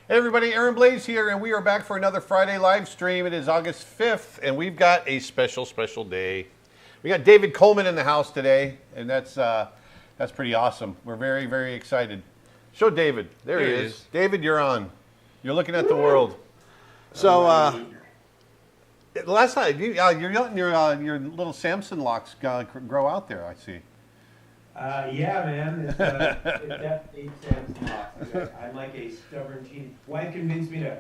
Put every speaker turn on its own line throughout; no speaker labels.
Hey everybody, Aaron Blaise here, and we are back for another Friday live stream. It is August 5th, and we've got a special day. We got David Coleman in the house today, and that's pretty awesome. We're very excited. Show David. There he is. David, you're on. You're looking at the world. So, last night, you're letting your little Samson locks grow out there, I see.
Yeah, man. It's definitely Sam's loss. I'm like a stubborn teen. Wife convinced me to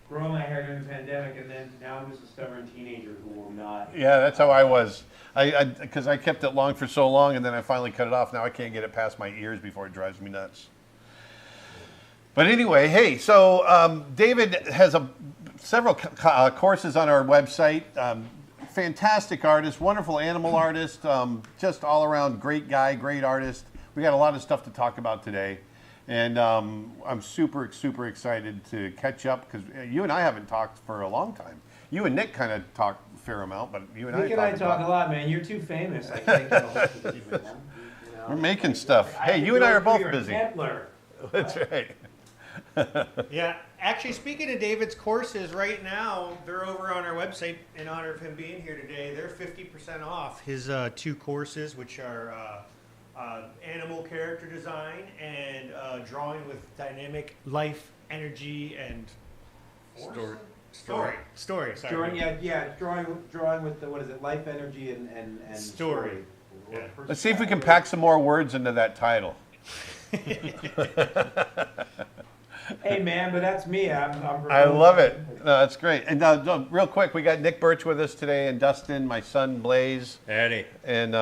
grow my hair during the pandemic, and then now I'm just a stubborn teenager who will not.
Yeah, that's how I was. Because I kept it long for so long, and then I finally cut it off. Now I can't get it past my ears before it drives me nuts. But anyway, hey, so David has several courses on our website. Fantastic artist, wonderful animal artist, just all around great guy, great artist. We got a lot of stuff to talk about today, and I'm super excited to catch up because you and I haven't talked for a long time. You and Nick kind of talk a fair amount, but you and
Nick and I talk a lot, man. You're too famous. I can't get a hold of you, man. You know?
We're making stuff. Hey, you and I are both busy.
Antler.
That's right.
Yeah, actually, speaking of David's courses, right now they're over on our website in honor of him being here today. They're 50% off his two courses, which are animal character design and drawing with dynamic life, energy, and story. Sorry.
Drawing with the, what is it? Life, energy, and story.
Yeah.
Let's see if we can pack some more words into that title.
Hey man, but that's me.
I love it. No, that's great. And real quick, we got Nick Birch with us today, and Dustin, my son Blaise.
Eddie.
And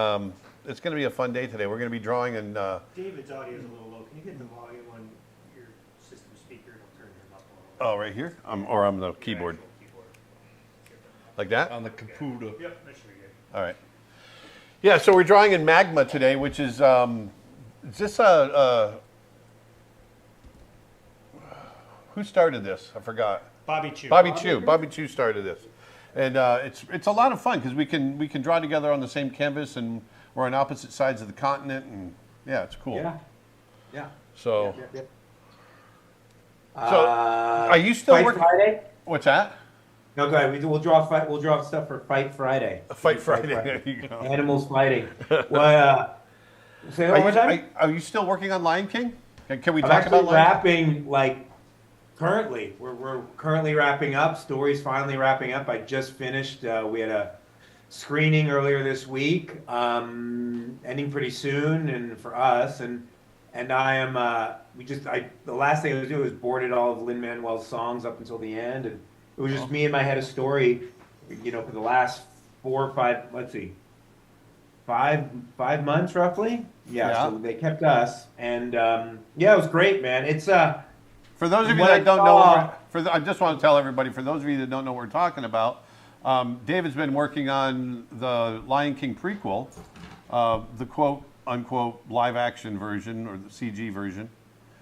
it's going to be a fun day today. We're going to be drawing and.
David's audio is a little low. Can you get the volume on your system speaker? It'll turn him up a little.
Oh, right here, or on the keyboard. Like that?
On the computer.
Yep, that should be good.
All right. Yeah, so we're drawing in magma today, which is just who started this? I forgot.
Bobby Chu.
Bobby Chu started this, and it's a lot of fun because we can draw together on the same canvas, and we're on opposite sides of the continent, and yeah, it's cool.
Yeah.
So,
Yep.
so are you still
Fight
working?
Friday?
What's that?
No, go ahead. We'll draw stuff for Fight Friday.
Fight Friday. There you go.
Animals fighting. Well, say that one more time.
Are you still working on Lion King? Can we
I'm
talk about
actually
Lion King?
wrapping, like, currently. We're currently wrapping up. Story's finally wrapping up. I just finished. We had a screening earlier this week, ending pretty soon, and for us, and I am. The last thing I was doing was boarded all of Lin-Manuel's songs up until the end, and it was just me in my head a story, for the last 4 or 5. Let's see. 5 months roughly. Yeah. So they kept us, and it was great, man. It's
For those of you
What
that
I
don't
saw-
know, I just want to tell everybody, for those of you that don't know what we're talking about, David's been working on the Lion King prequel, the quote unquote live action version or the CG version.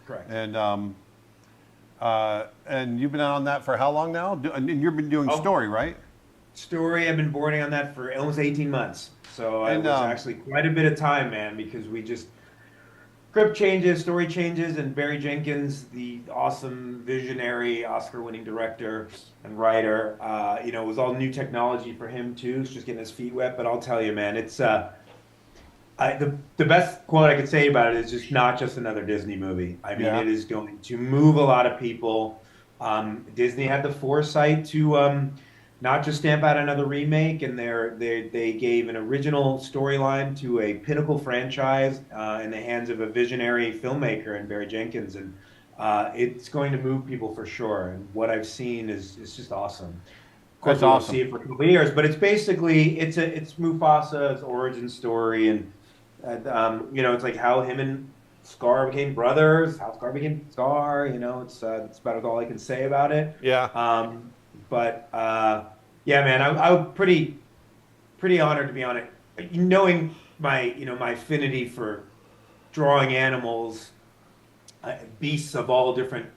correct.
And you've been on that for how long now? And you've been doing story, right?
Story, I've been boarding on that for almost 18 months. So it
And,
was actually quite a bit of time, man, because we just script changes, story changes, and Barry Jenkins, the awesome visionary Oscar-winning director and writer, it was all new technology for him too. It's just getting his feet wet. But I'll tell you, man, it's the best quote I could say about it is just not just another Disney movie. I mean,
Yeah.
it is going to move a lot of people. Disney had the foresight to not just stamp out another remake, and they gave an original storyline to a pinnacle franchise in the hands of a visionary filmmaker in Barry Jenkins, and it's going to move people for sure. And what I've seen is just awesome. Of course,
That's
we won't
awesome.
see it for a couple of years, but it's basically it's Mufasa's origin story, and it's like how him and Scar became brothers, how Scar became Scar. It's about all I can say about it.
Yeah.
Yeah, man, I was pretty honored to be on it. Knowing my affinity for drawing animals, beasts of all different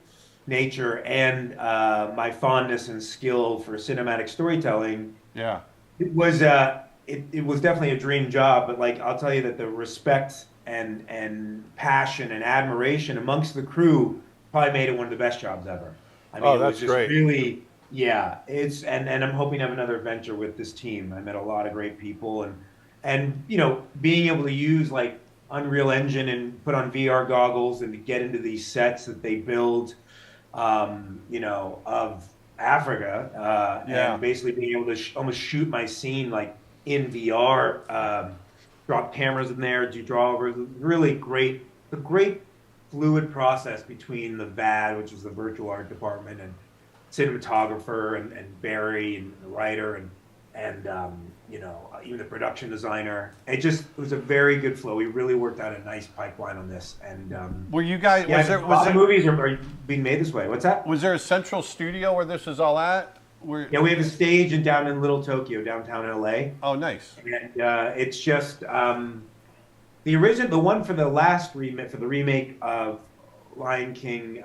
nature, and my fondness and skill for cinematic storytelling,
Yeah.
it was definitely a dream job. But like, I'll tell you that the respect and passion and admiration amongst the crew probably made it one of the best jobs ever. I mean,
Oh,
it was
that's
just
great.
really, yeah. And I'm hoping to have another adventure with this team. I met a lot of great people, and being able to use like Unreal Engine and put on VR goggles and to get into these sets that they build, of Africa,
Yeah.
and basically being able to almost shoot my scene like in VR, drop cameras in there, do drawovers. Really great, a great fluid process between the VAD, which is the virtual art department, and cinematographer and Barry and the writer and even the production designer. It was a very good flow. We really worked out a nice pipeline on this, and
Were you guys?
yeah, a lot of movies are being made this way. What's that?
Was there a central studio where this is all at?
Yeah, we have a stage down in Little Tokyo, downtown LA,
Oh, nice.
and it's just the one for the last remake for the remake of Lion King,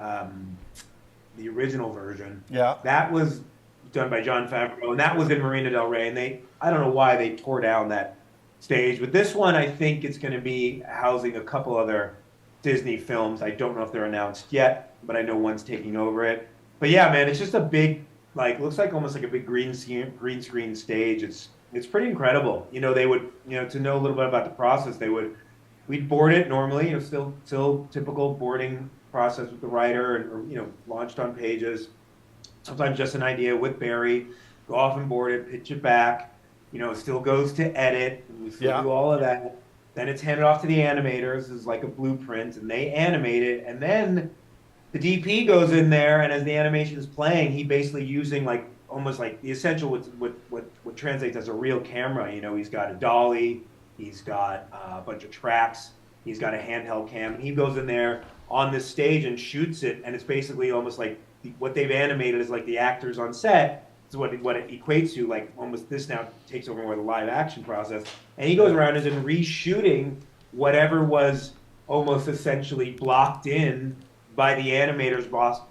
the original version.
Yeah.
That was done by Jon Favreau, and that was in Marina del Rey. And I don't know why they tore down that stage, but this one I think it's going to be housing a couple other Disney films. I don't know if they're announced yet, but I know one's taking over it. But yeah, man, it's just a big, looks like almost like a big green screen stage. It's pretty incredible. They would, to know a little bit about the process, we'd board it normally, still typical boarding process with the writer, and or launched on pages. Sometimes just an idea with Barry, go off and board it, pitch it back. It still goes to edit, and we still do all of that. Then it's handed off to the animators as like a blueprint, and they animate it, and then the DP goes in there, and as the animation is playing, he basically using like almost like the essential what translates as a real camera. He's got a dolly, he's got a bunch of tracks, he's got a handheld cam, and he goes in there on this stage and shoots it, and it's basically almost like what they've animated is like the actors on set. Is what it equates to, like almost this now takes over more the live action process, and he goes around and is reshooting whatever was almost essentially blocked in by the animators off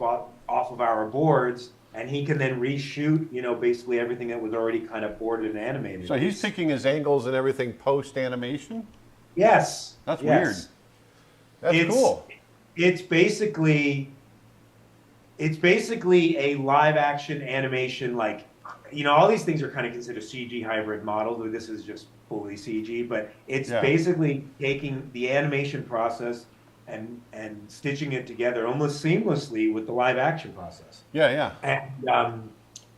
of our boards, and he can then reshoot, basically everything that was already kind of boarded and animated.
So he's picking his angles and everything post animation?
Yes.
That's
yes.
weird. That's cool.
It's basically a live action animation, all these things are kind of considered CG hybrid models, but this is just fully CG, but it's basically taking the animation process and stitching it together almost seamlessly with the live action process.
Yeah.
And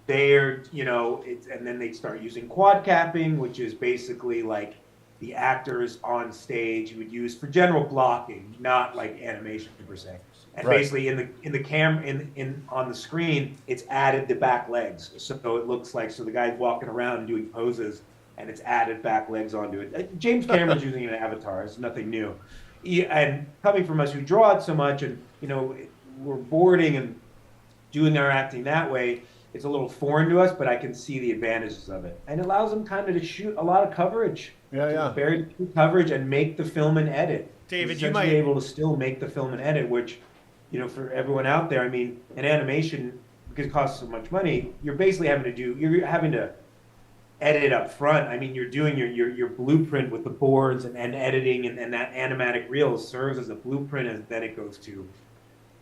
and then they start using quad capping, which is basically like the actors on stage you would use for general blocking, not like animation per se. And basically in the cam on the screen, it's added the back legs, so it looks like the guy's walking around doing poses, and it's added back legs onto it. James Cameron's using an Avatar; it's nothing new. And coming from us who draw it so much, and we're boarding and doing our acting that way, it's a little foreign to us, but I can see the advantages of it, and it allows them kind of to shoot a lot of coverage, very coverage, and make the film and edit.
David,
you might be able to still make the film and edit, which. For everyone out there, I mean, an animation, because it costs so much money, you're basically having to edit it up front. I mean, you're doing your blueprint with the boards and editing, and that animatic reel serves as a blueprint, and then it goes to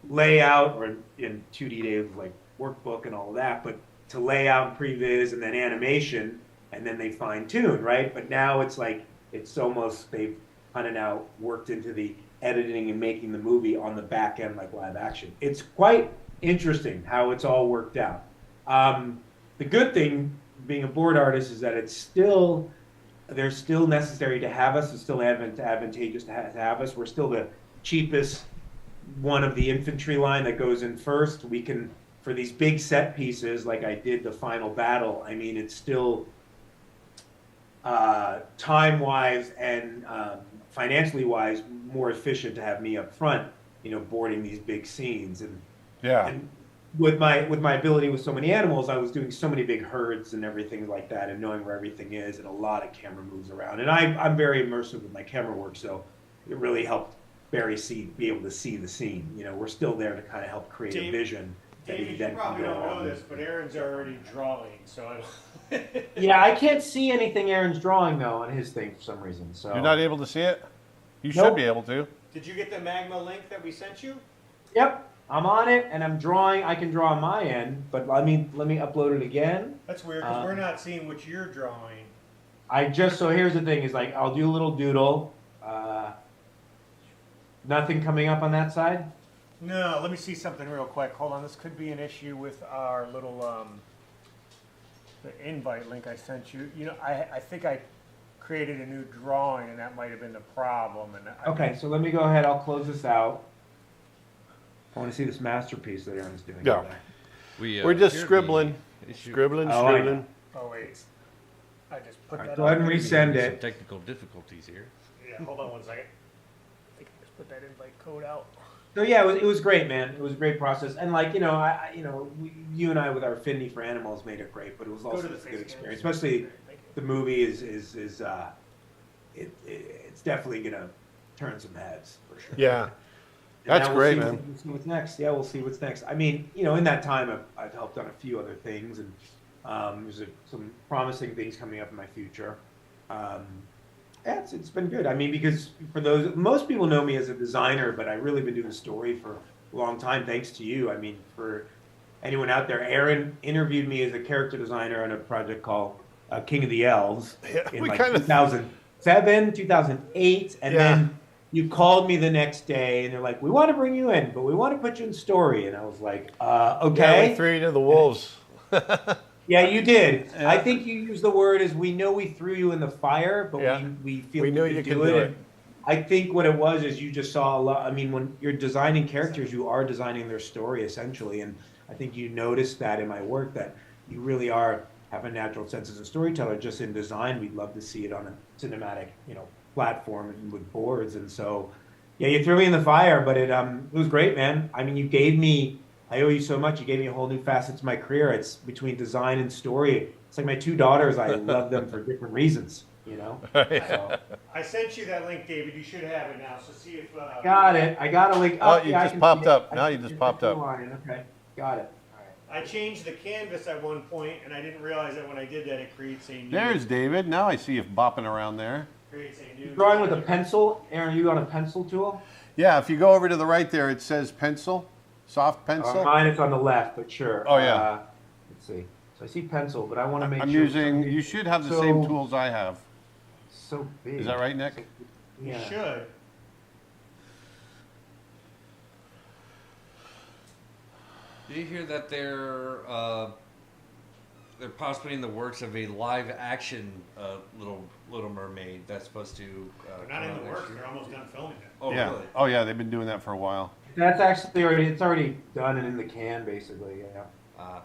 layout, or in 2D days, like workbook and all of that, but to layout and previs, and then animation, and then they fine tune, right? But now it's like, they've kind of now worked into the editing and making the movie on the back end like live action. It's quite interesting how it's all worked out. The good thing being a board artist is that they're still necessary to have us. It's still advantageous to have us. We're still the cheapest one of the infantry line that goes in first. We can, for these big set pieces like I did the final battle, I mean, it's still time-wise and financially wise more efficient to have me up front, boarding these big scenes, and with my ability with so many animals, I was doing so many big herds and everything like that, and knowing where everything is, and a lot of camera moves around, and I'm very immersive with my camera work, so it really helped Barry be able to see the scene. We're still there to kind of help create a vision.
David, you probably don't know this, but Aaron's already drawing, so I don't.
Yeah, I can't see anything Aaron's drawing though on his thing for some reason. So
you're not able to see it? You should be able to.
Did you get the Magma link that we sent you?
Yep. I'm on it and I'm drawing. I can draw on my end, but let me upload it again.
That's weird because we're not seeing what you're drawing.
So here's the thing: is like I'll do a little doodle. Nothing coming up on that side.
No, let me see something real quick. Hold on, this could be an issue with our little the invite link I sent you. You know, I think I created a new drawing, and that might have been the problem. And
Okay, so let me go ahead. I'll close this out. I want to see this masterpiece that Aaron's doing.
Yeah.
over there.
We're just scribbling. Scribbling.
Oh, I know.
oh wait, I just put
All right,
that.
go ahead and
on.
resend
Some
it.
technical difficulties here.
Yeah, hold on one second. I think I just put that invite code out.
So yeah, it was great, man. It was a great process, and like you and I with our affinity for animals made it great, but it was
Go
also
to the
a good
face
experience.
cam.
Especially
Thank you.
the movie it's definitely gonna turn some heads for sure.
Yeah.
And
That's
now
great,
see
man.
We'll see what's next. Yeah, we'll see what's next. I mean, in that time, I've helped on a few other things, and there's some promising things coming up in my future. Yeah, it's been good. I mean, because most people know me as a designer, but I've really been doing story for a long time, thanks to you. I mean, for anyone out there, Aaron interviewed me as a character designer on a project called King of the Elves
Yeah,
in
we
like
kinda-
2007, 2008, and
Yeah.
then you called me the next day, and they're like, "We want to bring you in, but we want to put you in story." And I was like,
Yeah,
"Okay."
we threw you to the wolves.
Yeah, you did.
Yeah.
I think you used the word as we know we threw you in the fire, but
Yeah.
we feel
We knew you could do it.
And I think what it was is you just saw a lot. I mean, when you're designing characters, you are designing their story essentially, and I think you noticed that in my work that you really have a natural sense as a storyteller. Just in design, we'd love to see it on a cinematic, platform and with boards. And so, yeah, you threw me in the fire, but it was great, man. I mean, you gave me. I owe you so much. You gave me a whole new facet to my career. It's between design and story. It's like my two daughters. I love them for different reasons, So,
I sent you that link, David. You should have it now. So see if.
got it. I got a link.
Oh, you
yeah, I
just
can
popped
see it.
up.
I
Now
can
you just
see
popped
the
up.
line. Okay, got it. All right.
I changed the canvas at one point, and I didn't realize that when I did that, it creates a new.
There's David. Now I see you bopping around there.
Creates a new.
Drawing with a pencil. Aaron, are you on a pencil tool?
Yeah, if you go over to the right there, it says pencil, soft pencil.
Mine is on the left, but sure.
Oh, yeah.
Let's see. So I see pencil, but I want to make
I'm
sure.
using, you should have the same tools I have.
So big.
Is that right, Nick?
You
Yeah.
should.
Did you hear that they're possibly in the works of a live action Little Mermaid that's supposed to
They're not
come
in
out
the
next
works.
year?
They're almost done filming it.
Oh,
Yeah.
really?
Oh, yeah, they've been doing that for a while.
That's actually already done and in the can, basically. Yeah.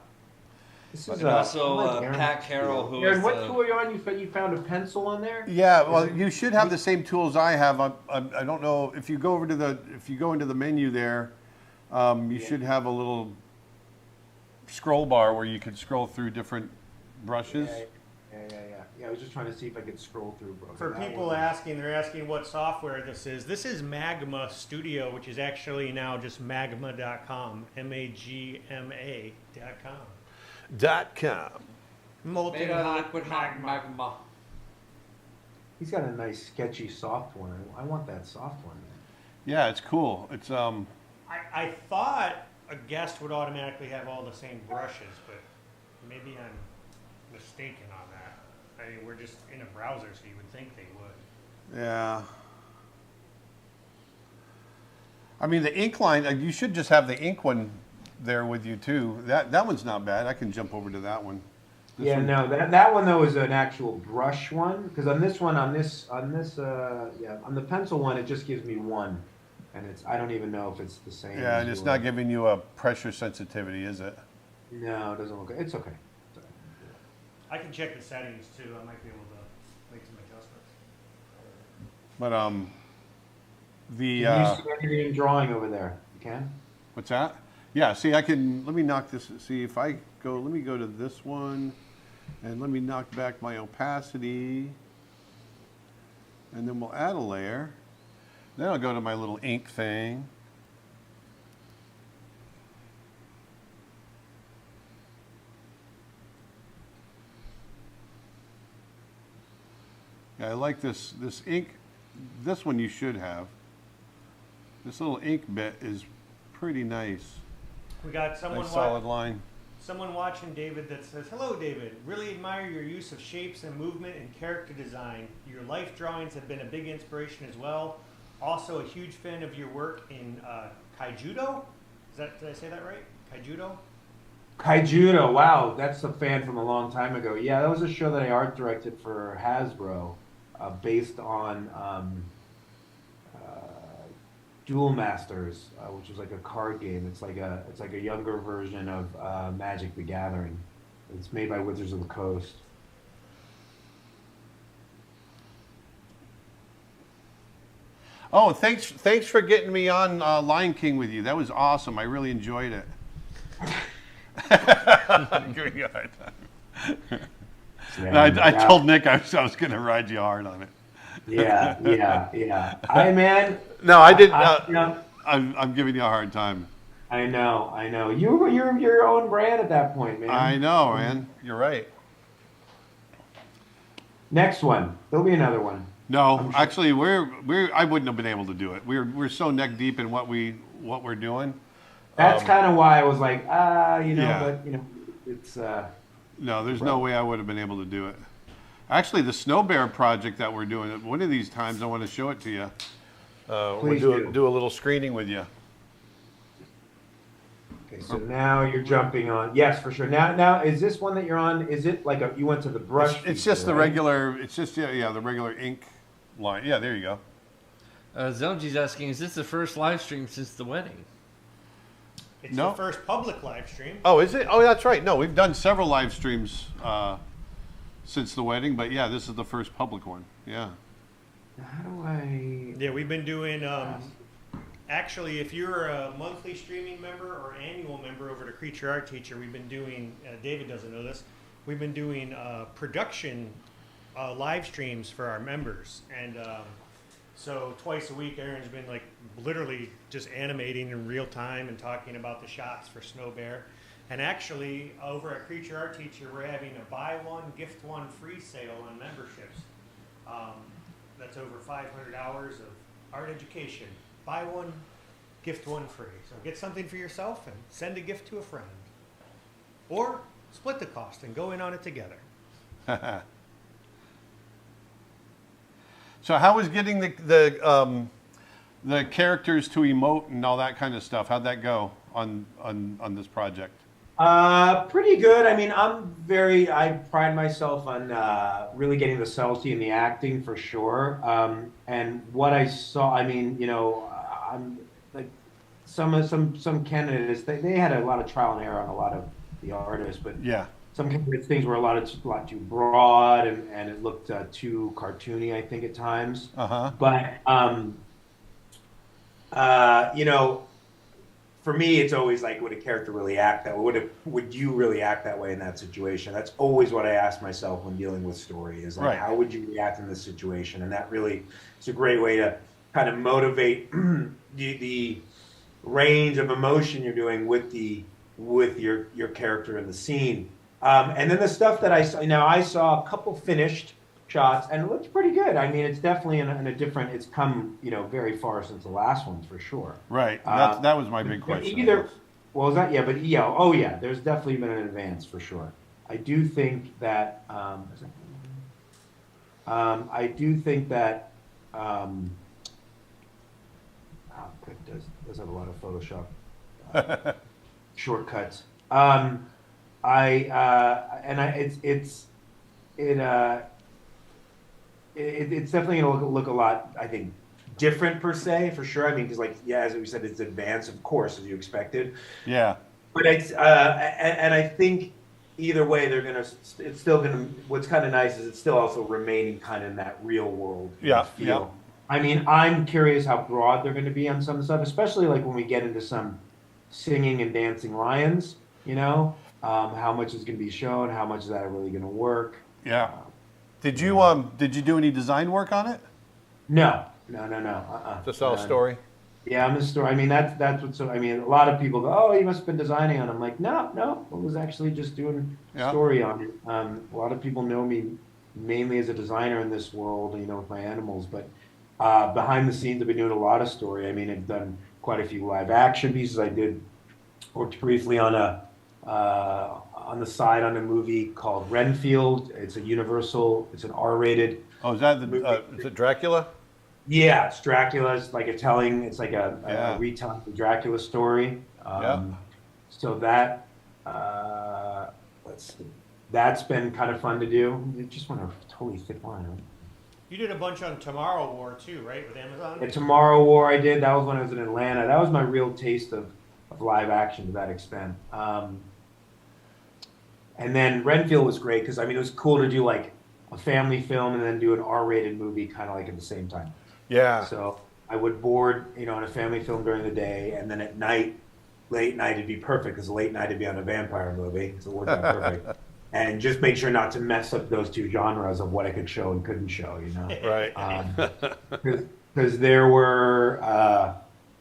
This
And
is
also
I like Aaron.
Pat Carroll, who
Aaron,
is
what
the-
tool are you on? You found a pencil on there?
Yeah, well, you should have the same tools I have. I don't know if you go over to if you go into the menu there, you should have a little scroll bar where you can scroll through different brushes.
Yeah, I was just trying to see if I could scroll through.
For
that
people
one.
asking, they're asking what software this is. This is Magma Studio, which is actually now just magma.com. MAGMA.com.
.com.
Molten
Made out of
hot
liquid magma.
He's got a nice sketchy soft one. I want that soft one.
Yeah, it's cool. It's
I thought a guest would automatically have all the same brushes, but maybe I'm mistaken on that. I mean, we're just in a browser, so you would think they would.
yeah. I mean, the ink line. You should just have the ink one there with you too. That one's not bad. I can jump over to that one. This one-
No, that one though is an actual brush one. Because on this one, on the pencil one, it just gives me one, and I don't even know if it's the same.
Yeah,
as
and it's
yours.
not giving you a pressure sensitivity, is it?
No, it doesn't look. It's okay.
I can check the settings too. I might be able to make some adjustments.
But the
Can you see anything in drawing over there? You can.
what's that? Yeah, see, let me knock this, see if I go, let me go to this one, and let me knock back my opacity, and then we'll add a layer. Then I'll go to my little ink thing. Yeah, I like this ink, this one you should have. This little ink bit is pretty nice.
We got someone
Nice solid line.
someone watching David that says, "Hello, David. Really admire your use of shapes and movement and character design. Your life drawings have been a big inspiration as well. Also, a huge fan of your work in Kaijudo. Did I say that right? Kaijudo?
Kaijudo, wow, that's a fan from a long time ago. Yeah, that was a show that I art directed for Hasbro, based on Duel Masters, which was like a card game. It's like a younger version of Magic: The Gathering. It's made by Wizards of the Coast.
Oh, thanks for getting me on Lion King with you. That was awesome. I really enjoyed it. Giving you a hard time.
Yeah,
I told Nick I was going to ride you hard on it.
Yeah. Man.
No, I didn't.
You know,
I'm giving you a hard time.
I know. You're your own brand at that point, man.
I know, man. You're right.
Next one. There'll be another one.
No, actually, I wouldn't have been able to do it. We're so neck deep in what we're doing.
That's kind of why I was like,
Yeah.
but it's.
No, there's no way I would have been able to do it. Actually, the Snow Bear project that we're doing, one of these times I want to show it to you. We'll
Please
do a little screening with you.
Okay, so now you're jumping on. Yes, for sure. Now is this one that you're on? Is it like you went to the brush?
It's just the regular. It's just the regular ink line. Yeah, there you go.
Zonji's asking, is this the first live stream since the wedding?
It's
No.
the first public live stream.
Oh, is it? Oh, that's right. No, we've done several live streams since the wedding, but yeah, this is the first public one. Yeah.
How do I?
Yeah, we've been doing. Actually, if you're a monthly streaming member or annual member over to Creature Art Teacher, we've been doing. David doesn't know this. We've been doing production live streams for our members, and so twice a week, Aaron's been like literally just animating in real time and talking about the shots for Snow Bear. And actually, over at Creature Art Teacher, we're having a buy one, gift one free sale on memberships. That's over 500 hours of art education. Buy one, gift one free. So get something for yourself and send a gift to a friend. Or split the cost and go in on it together.
So how was getting the characters to emote and all that kind of stuff? How'd that go on this project?
Pretty good. I mean, I pride myself on really getting the subtlety and the acting for sure. And what I saw, I mean, I'm like some candidates, they had a lot of trial and error on a lot of the artists, but
Yeah.
some candidates things were a lot too broad and it looked too cartoony, I think at times. But for me, it's always like, would a character really act that way? Would you really act that way in that situation? That's always what I ask myself when dealing with story is like,
Right.
How would you react in this situation? And that really is a great way to kind of motivate the range of emotion you're doing with your character in the scene. And then the stuff that I saw a couple finished shots and it looks pretty good. I mean, it's definitely in a different. It's come very far since the last ones for sure.
Right. That was my big question.
Well, is that but oh yeah, there's definitely been an advance for sure. I do think that it does have a lot of Photoshop shortcuts. It's definitely going to look a lot, I think, different per se, for sure. I mean, because as we said, it's advanced, of course, as you expected.
Yeah.
But it's and I think either way, it's still gonna. What's kind of nice is it's still also remaining kind of in that real world feel.
Yeah.
I mean, I'm curious how broad they're going to be on some stuff, especially like when we get into some singing and dancing lions. How much is going to be shown? How much is that really going to work?
Yeah. Did you do any design work on it?
No.
Just all story.
Yeah, I'm a story. I mean, that's what's. I mean, a lot of people go, "Oh, you must have been designing on it." I'm like, no. I was actually just doing story on it. A lot of people know me mainly as a designer in this world, with my animals. But behind the scenes, I've been doing a lot of story. I mean, I've done quite a few live action pieces. Worked briefly on on the side on a movie called Renfield. It's it's an R-rated.
Oh, is that
movie.
is it Dracula?
Yeah, it's Dracula. It's like it's like
Yeah.
a retelling of the Dracula story.
Yeah.
So that, let's see, that's been kind of fun to do. It just went a totally thick line. Right?
You did a bunch on Tomorrow War too, right, with Amazon?
And Tomorrow War I did. That was when I was in Atlanta. That was my real taste of live action to that extent. And then Renfield was great because, I mean, it was cool to do like a family film and then do an R-rated movie kind of like at the same time.
Yeah.
So I would board, on a family film during the day, and then at night, late night, it'd be perfect because late night it'd be on a vampire movie. So it worked out perfect. And just make sure not to mess up those two genres of what I could show and couldn't show,
Right.
Because there were,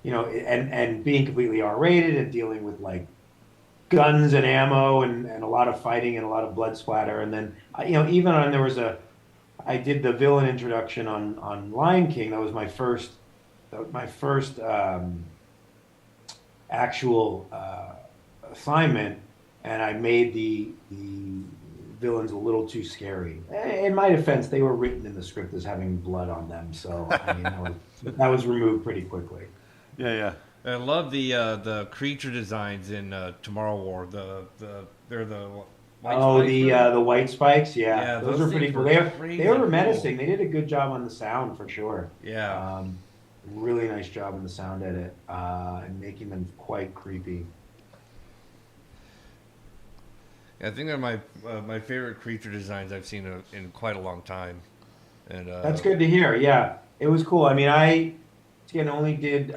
and being completely R-rated and dealing with like guns and ammo and a lot of fighting and a lot of blood splatter. And then, even on, I did the villain introduction on Lion King. That was my first actual assignment, and I made the villains a little too scary. In my defense, they were written in the script as having blood on them, so I mean that was removed pretty quickly.
Yeah.
I love the creature designs in Tomorrow War. They're the white spikes,
the white spikes,
Yeah,
those
those
are pretty
things
cool.
were
They
crazy
were
cool.
menacing. They did a good job on the sound for sure.
Yeah.
Really nice job on the sound edit and making them quite creepy.
I think they're my favorite creature designs I've seen in quite a long time. And
That's good to hear. Yeah, it was cool. I mean, I only did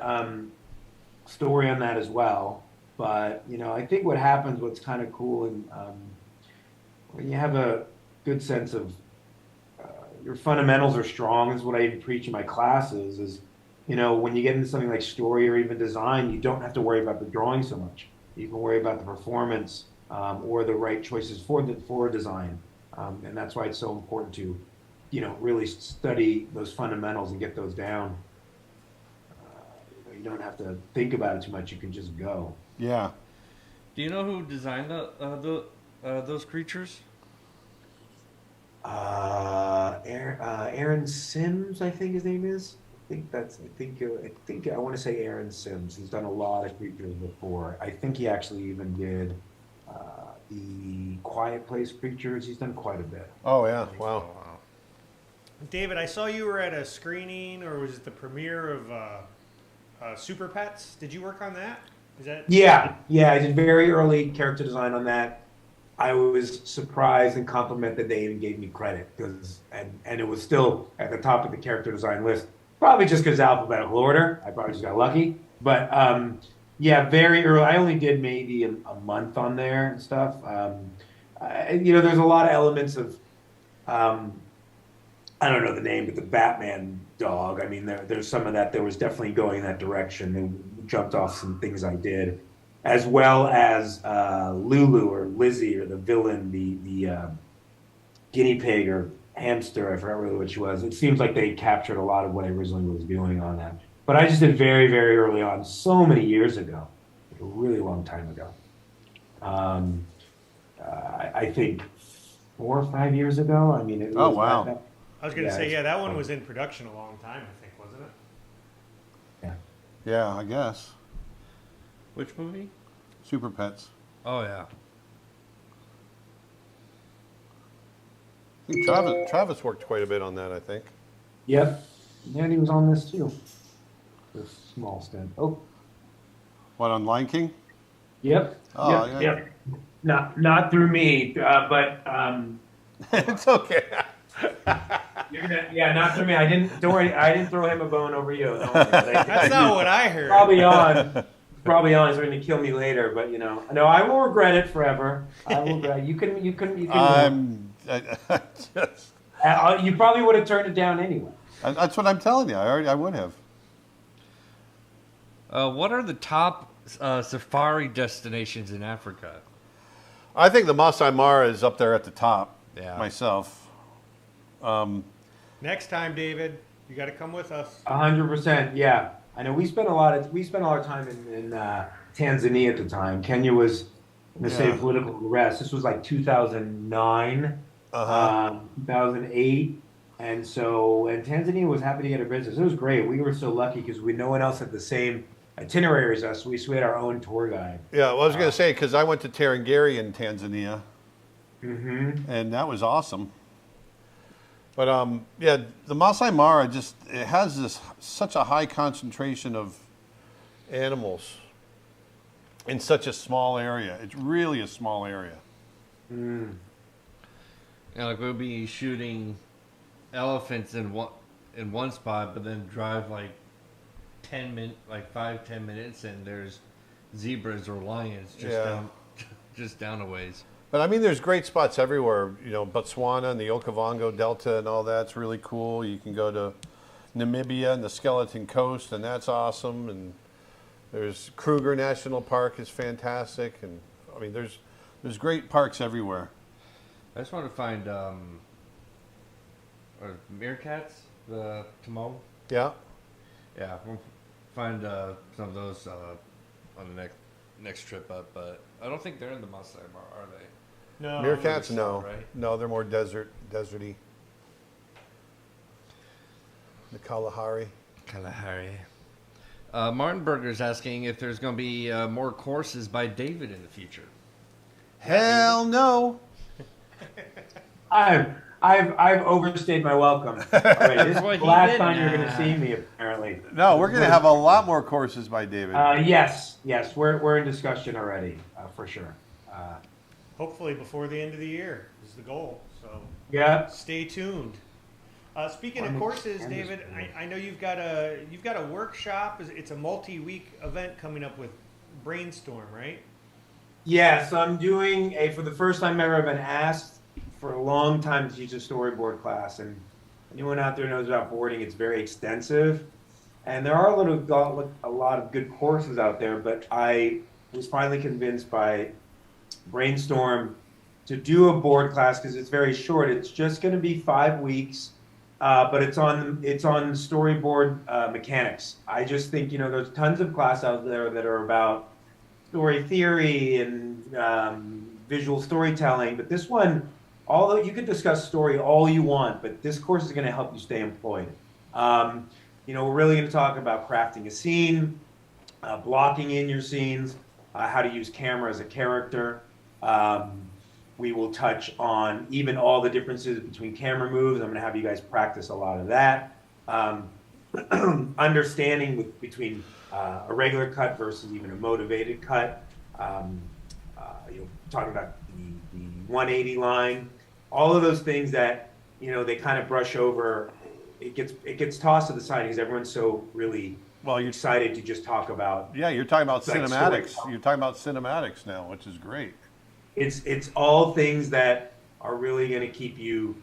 story on that as well, but I think what's kind of cool, and when you have a good sense of your fundamentals are strong, is what I even preach in my classes. Is when you get into something like story or even design, you don't have to worry about the drawing so much. You can worry about the performance or the right choices for design, and that's why it's so important to really study those fundamentals and get those down. You don't have to think about it too much. You can just go.
Yeah.
do you know who designed those creatures?
Aaron Sims, I think his name is. I think I want to say Aaron Sims. He's done a lot of creatures before. I think he actually even did the Quiet Place creatures. He's done quite a bit.
Oh yeah. Wow.
David, I saw you were at a screening, or was it the premiere of Super Pets? Did you work on that? Is that?
Yeah. I did very early character design on that. I was surprised and complimented that they even gave me credit and it was still at the top of the character design list. Probably just because alphabetical order. I probably just got lucky. But very early. I only did maybe a month on there and stuff. There's a lot of elements of, I don't know the name, but the Batman dog. I mean, there's some of that. There was definitely going in that direction. They jumped off some things I did, as well as Lulu or Lizzie or the villain, the guinea pig or hamster. I forgot really what she was. It seems like they captured a lot of what I originally was doing on that. But I just did very, very early on, so many years ago, like a really long time ago. I think 4 or 5 years ago. I mean, it was.
Oh, wow.
I was going to say, that one was in production a long time, I think, wasn't it?
Yeah, I guess.
Which movie?
Super Pets.
Oh yeah.
I think Travis worked quite a bit on that, I think.
Yep. And he was on this too. A small stint. Oh.
What, on Lion King?
Yep.
Oh,
yep. Not through me, but
It's okay.
not through me. Don't worry. I didn't throw him a bone over you. Don't worry.
That's not what I heard.
Probably on. He's going to kill me later, but no, I will regret it forever. I will regret. You can. You probably would have turned it down anyway.
That's what I'm telling you. I would have.
What are the top safari destinations in Africa?
I think the Masai Mara is up there at the top.
Yeah.
Myself.
Next time, David, you got to come with us.
100%. Yeah. I know we spent a lot of time in Tanzania at the time. Kenya was in the state
Yeah.
of political unrest. This was like 2009,
Uh-huh.
2008. And Tanzania was happy to get our business. It was great. We were so lucky because no one else had the same itinerary as us. So we had our own tour guide.
Yeah, well, I was going to say, because I went to Tarangire in Tanzania,
Hmm.
and that was awesome. But yeah, the Masai Mara it has such a high concentration of animals in such a small area. It's really a small area.
Mm.
And like we'll be shooting elephants in one spot, but then drive like 5-10 minutes, and there's zebras or lions just down a ways.
But I mean, there's great spots everywhere. You know, Botswana and the Okavango Delta and all that's really cool. You can go to Namibia and the Skeleton Coast, and that's awesome. And there's Kruger National Park is fantastic. And I mean, there's great parks everywhere.
I just want to find or meerkats, the Tamo.
Yeah.
Yeah, we'll find some of those on the next trip up. But I don't think they're in the Masai Mara, are they?
No.
Meerkats,
south,
no.
right?
No, they're more deserty. The Kalahari.
Kalahari. Martinberger's asking if there's going to be more courses by David in the future.
Hell no.
I've overstayed my welcome. Already. This is
what
the
he
last
did.
time you're going to see me, apparently.
No, we're going to have a lot more courses by David.
Yes, we're in discussion already, for sure.
Hopefully before the end of the year is the goal. So
Yeah.
stay tuned. Speaking of
I'm
courses,
I'm
David,
just-
I know you've got a workshop. It's a multi-week event coming up with Brainstorm, right?
Yeah, so I'm doing for the first time ever, I've been asked for a long time to teach a storyboard class. And anyone out there knows about boarding, it's very extensive. And there are a lot of good courses out there, but I was finally convinced by Brainstorm to do a board class because it's very short. It's just going to be 5 weeks, but it's on storyboard mechanics. I just think there's tons of classes out there that are about story theory and visual storytelling, but this one, although you could discuss story all you want, but this course is going to help you stay employed. We're really going to talk about crafting a scene, blocking in your scenes, how to use camera as a character. We will touch on even all the differences between camera moves. I'm going to have you guys practice a lot of that. Understanding between a regular cut versus even a motivated cut. Talking about the 180 line. All of those things that they kind of brush over. It gets tossed to the side because everyone's so really excited to just talk about.
Yeah, you're talking about
like
cinematics.
storytelling.
You're talking about cinematics now, which is great.
It's all things that are really going to keep you,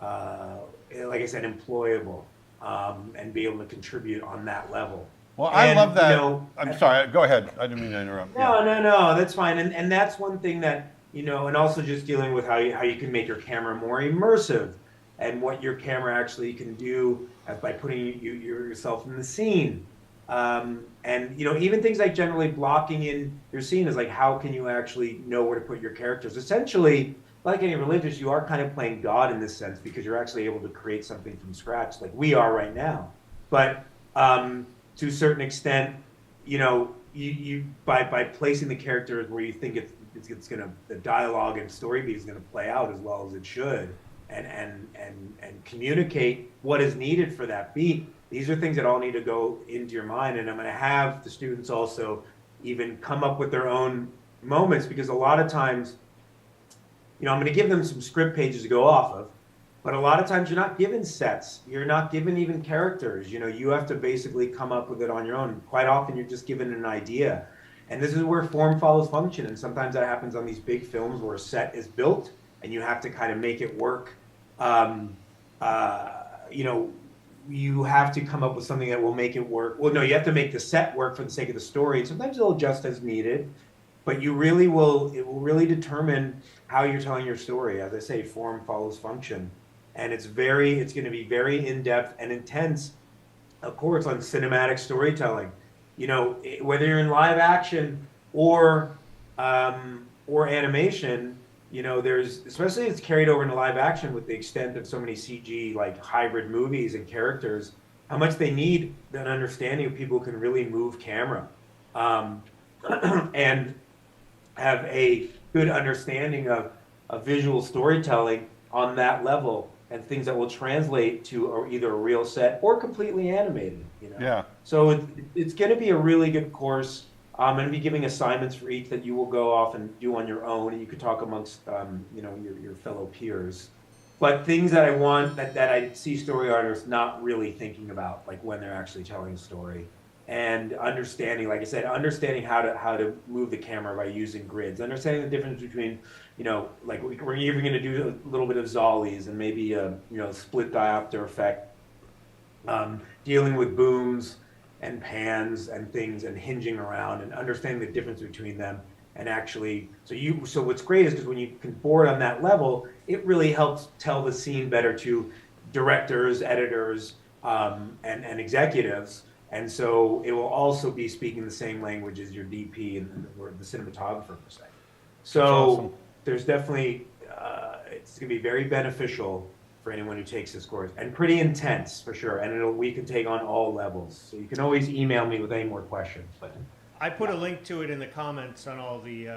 like I said, employable and be able to contribute on that level.
Well, I love that. I'm
I-
sorry. Go ahead. I didn't mean to interrupt.
No, that's fine. And that's one thing that, and also just dealing with how you can make your camera more immersive and what your camera actually can do by putting yourself in the scene. And even things like generally blocking in your scene is like, how can you actually know where to put your characters? Essentially, like any religious, you are kind of playing God in this sense because you're actually able to create something from scratch like we are right now. But to a certain extent, you by placing the characters where you think it's gonna, the dialogue and story beat is gonna play out as well as it should, and communicate what is needed for that beat. These are things that all need to go into your mind, and I'm going to have the students also even come up with their own moments, because a lot of times, I'm going to give them some script pages to go off of, but a lot of times you're not given sets, you're not given even characters. You have to basically come up with it on your own. Quite often you're just given an idea, and this is where form follows function, and sometimes that happens on these big films where a set is built and you have to kind of make it work. You have to come up with something that will make it work. Well, no, you have to make the set work for the sake of the story. And sometimes it'll adjust as needed, but it will really determine how you're telling your story. As I say, form follows function. And it's going to be very in-depth and intense. of course, on cinematic storytelling. Whether you're in live action or animation, there's, especially it's carried over into live action with the extent of so many CG like hybrid movies and characters, how much they need an understanding of people who can really move camera, um, and have a good understanding of visual storytelling on that level, and things that will translate to either a real set or completely animated.
Yeah.
So it's going to be a really good course. I'm going to be giving assignments for each that you will go off and do on your own, and you could talk amongst your fellow peers. But things that I want that I see story artists not really thinking about, like when they're actually telling a story, and understanding, like I said, understanding how to move the camera by using grids, understanding the difference between, like we're even going to do a little bit of zollies and maybe a split diopter effect, dealing with booms and pans and things and hinging around and understanding the difference between them. And actually, so what's great is because when you can board on that level, it really helps tell the scene better to directors, editors, and executives. And so it will also be speaking the same language as your DP and or the cinematographer per se. So
awesome.
There's definitely, it's going to be very beneficial for anyone who takes this course, and pretty intense for sure. And we can take on all levels. So you can always email me with any more questions. But
I put a link to it in the comments on all the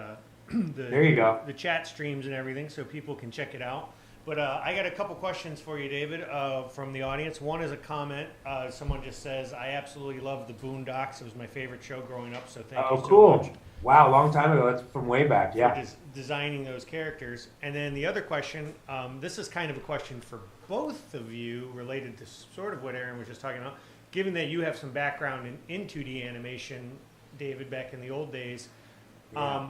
there you go.
the chat streams and everything, so people can check it out. But I got a couple questions for you, David, from the audience. One is a comment. Someone just says, "I absolutely love the Boondocks. It was my favorite show growing up. So thank you so
cool.
much."
Wow, long time ago. That's from way back. Yeah.
For designing those characters. And then the other question, this is kind of a question for both of you, related to sort of what Aaron was just talking about. Given that you have some background in 2D animation, David, back in the old days,
Yeah.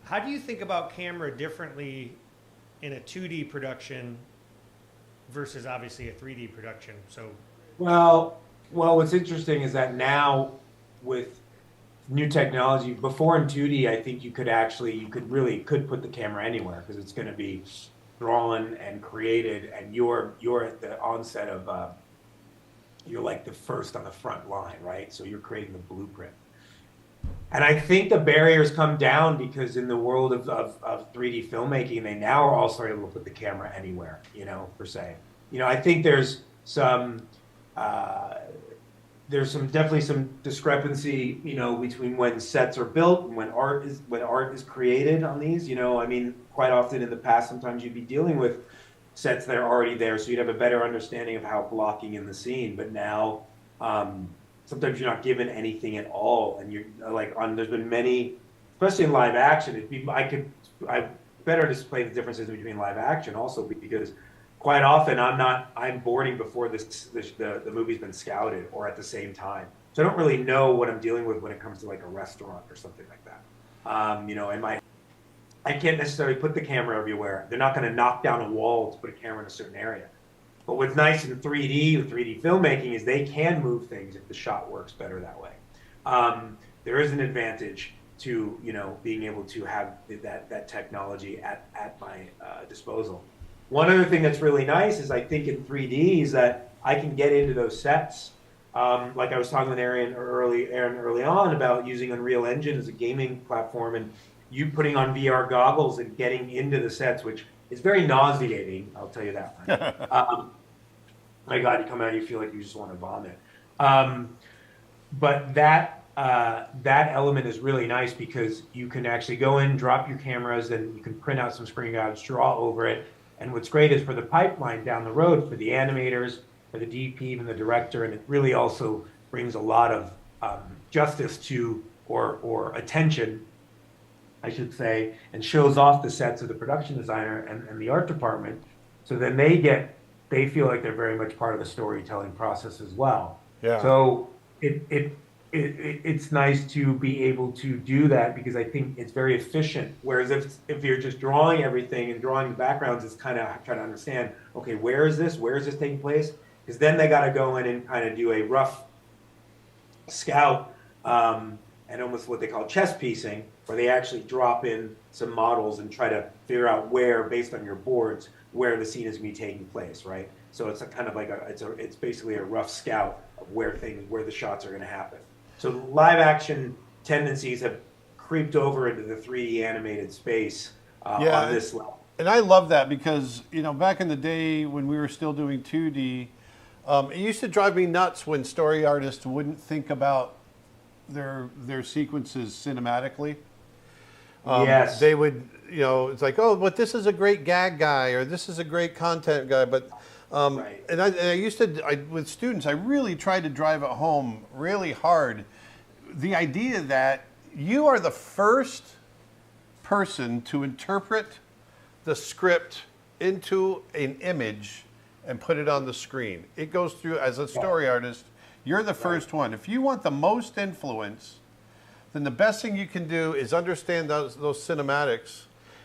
how do you think about camera differently in a 2D production versus obviously a 3D production? So,
Well, what's interesting is that now with new technology, before in 2D, I think you could put the camera anywhere because it's going to be drawn and created, and you're at the onset of you're like the first on the front line, right? So you're creating the blueprint. And I think the barriers come down because in the world of 3D filmmaking, they now are also able to put the camera anywhere, per se. I think there's definitely some discrepancy, between when sets are built and when art is created on these. Quite often in the past, sometimes you'd be dealing with sets that are already there, so you'd have a better understanding of how blocking in the scene. But now, sometimes you're not given anything at all, and you're there's been many, especially in live action. I better display the differences between live action also, because quite often I'm boarding before the movie's been scouted or at the same time, so I don't really know what I'm dealing with when it comes to like a restaurant or something like that. I can't necessarily put the camera everywhere. They're not going to knock down a wall to put a camera in a certain area. But what's nice in 3D filmmaking is they can move things if the shot works better that way. There is an advantage to being able to have that technology at my disposal. One other thing that's really nice is I think in 3D is that I can get into those sets. Like I was talking with Aaron early on about using Unreal Engine as a gaming platform, and you putting on VR goggles and getting into the sets, which is very nauseating, I'll tell you that much. My God, you come out, you feel like you just want to vomit. But that element is really nice because you can actually go in, drop your cameras, and you can print out some screen guides, draw over it. And what's great is for the pipeline down the road, for the animators, for the DP, and the director, and it really also brings a lot of justice to, or attention, I should say, and shows off the sets of the production designer and the art department. So then they feel like they're very much part of the storytelling process as well.
Yeah.
So it's nice to be able to do that because I think it's very efficient. Whereas if you're just drawing everything and drawing the backgrounds, it's kind of trying to understand, okay, where is this taking place? Because then they got to go in and kind of do a rough scout and almost what they call chess piecing, where they actually drop in some models and try to figure out where, based on your boards, where the scene is going to be taking place, right? So it's a kind of like it's basically a rough scout where the shots are going to happen. So live action tendencies have creeped over into the 3D animated space on this level.
And I love that because, back in the day when we were still doing 2D, it used to drive me nuts when story artists wouldn't think about their sequences cinematically.
Yes.
They would, it's like, oh, but this is a great gag guy or this is a great content guy. But,
Right.
and I used to, with students, I really tried to drive it home really hard. The idea that you are the first person to interpret the script into an image and put it on the screen. It goes through, as a story artist, you're the first one. If you want the most influence, then the best thing you can do is understand those cinematics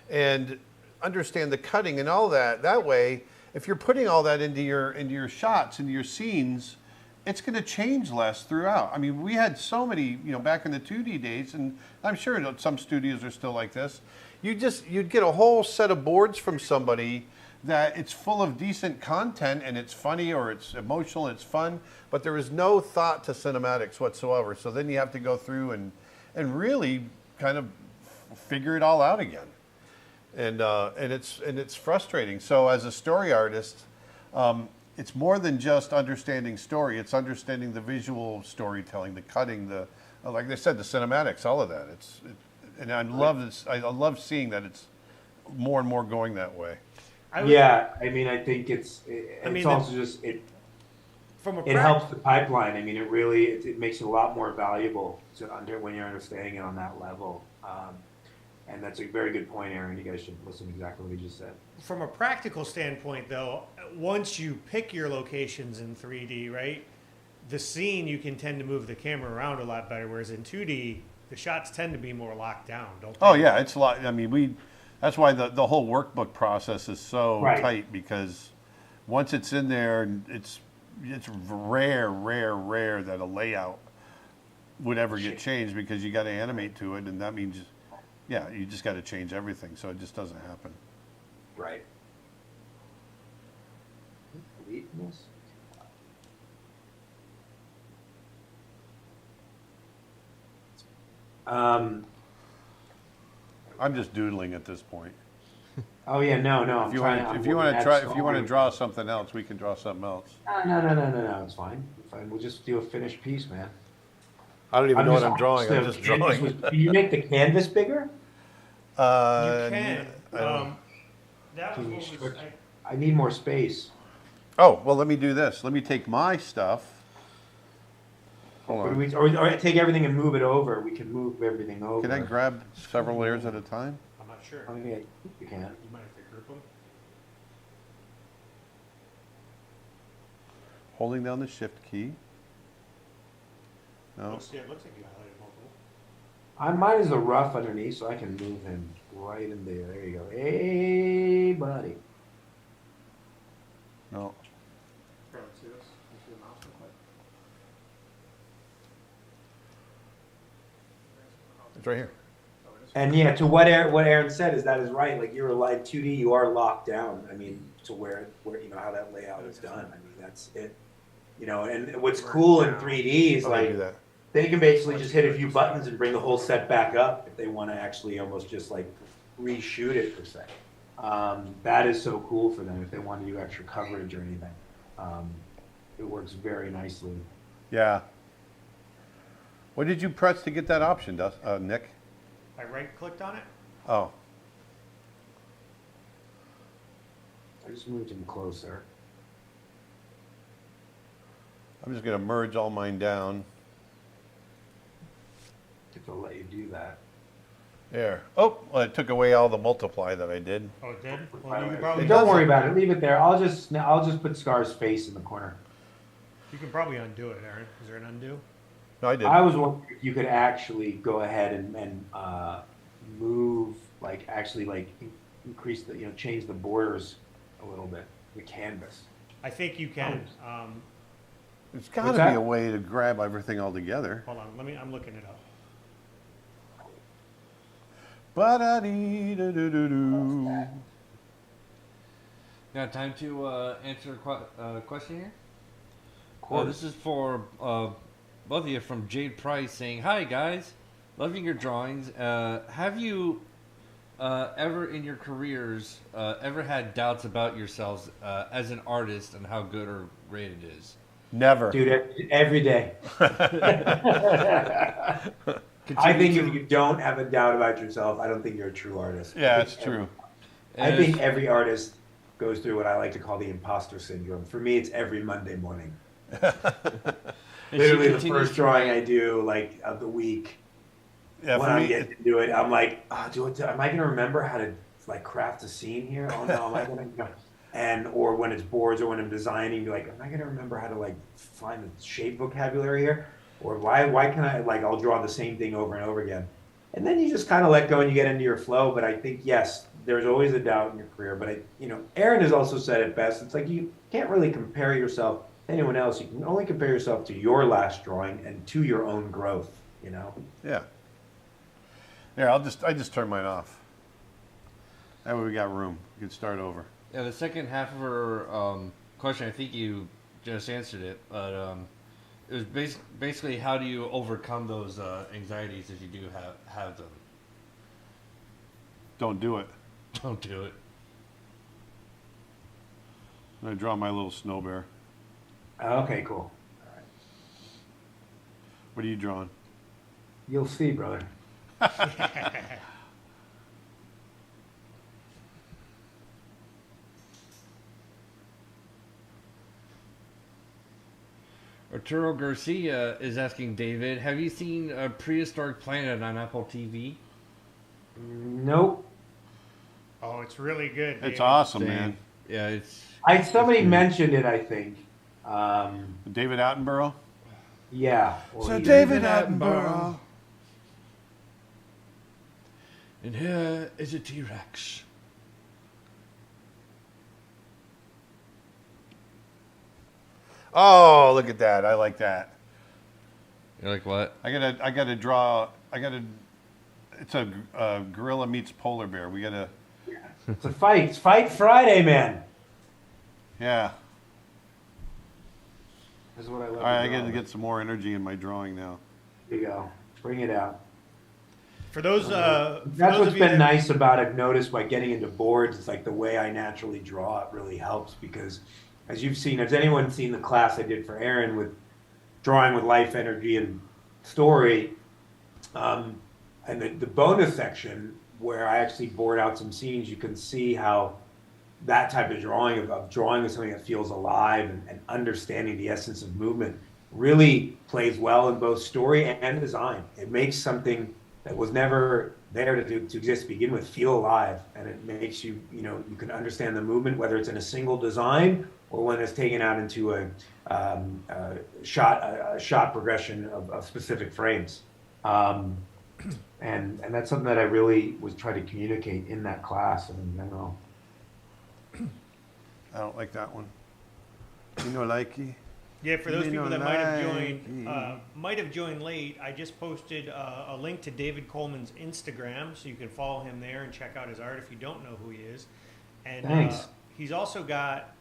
and understand the cutting and all that. That way, if you're putting all that into your shots, into your scenes, it's going to change less throughout. I mean, we had so many, back in the 2D days, and I'm sure some studios are still like this. You'd get a whole set of boards from somebody that it's full of decent content and it's funny or it's emotional, it's fun, but there is no thought to cinematics whatsoever. So then you have to go through and really kind of figure it all out again. And it's frustrating. So as a story artist, it's more than just understanding story. It's understanding the visual storytelling, the cutting, like I said, the cinematics, all of that. And I love this. I love seeing that it's more and more going that way.
I mean, I think it helps the pipeline. I mean, it makes it a lot more valuable when you're understanding it on that level. And that's a very good point, Aaron. You guys should listen to exactly what he just said.
From a practical standpoint, though, once you pick your locations in 3D, right, the scene, you can tend to move the camera around a lot better, whereas in 2D, the shots tend to be more locked down, don't they?
Oh, yeah. It's a lot. I mean, that's why the whole workbook process is so tight, because once it's in there, it's rare that a layout would ever get changed, because you got to animate to it, and that means, you just got to change everything, so it just doesn't happen.
Right.
I'm just doodling at this point.
Oh yeah, no.
If you want to draw something else, we can draw something else.
No. It's fine. We'll just do a finished piece, man.
I don't even know what I'm drawing. I'm just drawing.
Can you make the canvas bigger?
You can. That was what was,
I need more space.
Oh, well, let me do this. Let me take my stuff. Hold on.
Or take everything and move it over. We can move everything over.
Can I grab several layers at a time?
I'm not sure.
I mean, you can.
You might have to group them.
Holding down the shift key. No.
It looks like you highlighted multiple.
Mine is the rough underneath, so I can move him right in there. There you go. Hey, buddy.
No.
Here, let's see this. Let's see the mouse real quick.
It's right here.
And to what Aaron said is right. Like you're live 2D, you are locked down. I mean, to where how that layout is done. I mean, that's it. And what's cool in 3D is like they can basically just hit a few buttons and bring the whole set back up if they want to actually almost just like reshoot it per se. That is so cool for them if they want to do extra coverage or anything. It works very nicely.
Yeah. What did you press to get that option, Nick?
I right-clicked on it.
Oh.
I just moved him closer.
I'm just going to merge all mine down.
If they'll let you do that.
There. Oh, well, it took away all the multiply that I did.
Oh, it did? Well, you can probably
Don't worry about it. Leave it there. I'll just put Scar's face in the corner.
You can probably undo it, Aaron. Is there an undo?
No, I did.
I was wondering if you could actually go ahead and move, increase the, change the borders a little bit, the canvas.
I think you can.
There's got to be a way to grab everything all together.
Hold on. I'm looking it up.
Ba-da-dee-da-doo-doo-doo.
Now, time to answer a question here?
course.
This is for both of you from Jade Price saying, "Hi guys, loving your drawings. Have you ever in your careers ever had doubts about yourselves as an artist and how good or great it is?"
Never.
Dude, every day. I think if you don't have a doubt about yourself, I don't think you're a true artist.
Yeah, it's true.
I think every artist goes through what I like to call the imposter syndrome. For me, it's every Monday morning. Literally, the first drawing I do, like, of the week,
Yeah,
when
for
I'm
me,
getting to do it, I'm like, am I going to remember how to, like, craft a scene here? Oh, no, am I going to... And, or when it's boards or when I'm designing, be like, am I going to remember how to, like, find the shape vocabulary here? Or why can I, like, I'll draw the same thing over and over again. And then you just kind of let go and you get into your flow. But I think, yes, there's always a doubt in your career. But, Aaron has also said it best. It's like you can't really compare yourself to anyone else. You can only compare yourself to your last drawing and to your own growth,
Yeah. Yeah, I just turn mine off. That way we got room. We can start over.
Yeah, the second half of her question, I think you just answered it, but it was basically how do you overcome those anxieties if you do have them?
Don't do it.
Don't do it.
I draw my little snow bear.
Okay, cool. All right.
What are you drawing?
You'll see, brother.
Arturo Garcia is asking David, have you seen a Prehistoric Planet on Apple TV?
Nope.
Oh, it's really good.
It's
David.
awesome, man.
Yeah, it's...
Somebody mentioned it, I think.
David Attenborough?
Yeah.
So David Attenborough.
And here is a T-Rex.
Oh, look at that. I like that.
You're like, what?
I gotta draw, it's a gorilla meets polar bear. We gotta,
It's a fight. It's Fight Friday, man.
yeah.
That's what I love.
All right, I gotta get some more energy in my drawing now.
There you go. Bring it out.
For those,
That's what's been nice about it. I've noticed by getting into boards, it's like the way I naturally draw, it really helps because as you've seen, has anyone seen the class I did for Aaron with drawing with life, energy, and story? And the bonus section where I actually board out some scenes, you can see how that type of drawing, of drawing with something that feels alive and understanding the essence of movement really plays well in both story and design. It makes something that was never there to exist to begin with feel alive, and it makes you can understand the movement, whether it's in a single design or when it's taken out into a shot progression of specific frames. And that's something that I really was trying to communicate in that class. And
I don't like that one. You know, likey.
Yeah, for those
You
people
know,
that might have joined late, I just posted a link to David Coleman's Instagram, so you can follow him there and check out his art if you don't know who he is. And
Thanks.
He's also got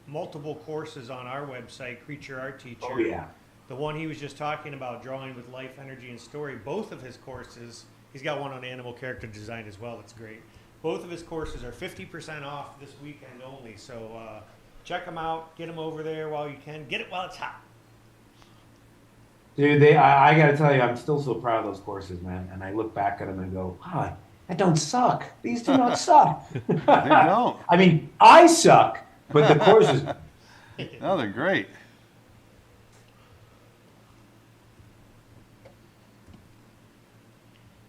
multiple courses on our website, Creature Art Teacher.
Oh yeah.
The one he was just talking about, drawing with life, energy, and story, both of his courses, he's got one on animal character design as well, that's great. Both of his courses are 50% off this weekend only, so check them out, get them over there while you can, get it while it's hot.
Dude, I got to tell you, I'm still so proud of those courses, man. And I look back at them and go, wow, that don't suck. These do not suck.
They don't.
I mean, I suck, but the courses.
No, they're great.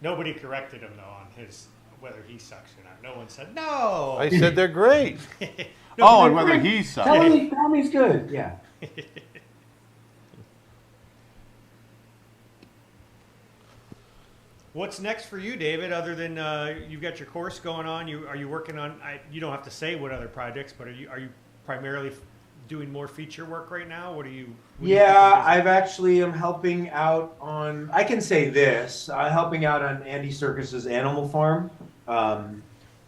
Nobody corrected him, though, on his whether he sucks or not. No one said, no!
I said they're great.
No,
Oh,
they're
and whether
great.
he sucks.
Tell me he's good. Yeah.
What's next for you, David, other than you've got your course going on? Are you working on, you don't have to say what other projects, but are you primarily doing more feature work right now? What are you
I've actually am helping out on, I can say this, I'm helping out on Andy Serkis's Animal Farm.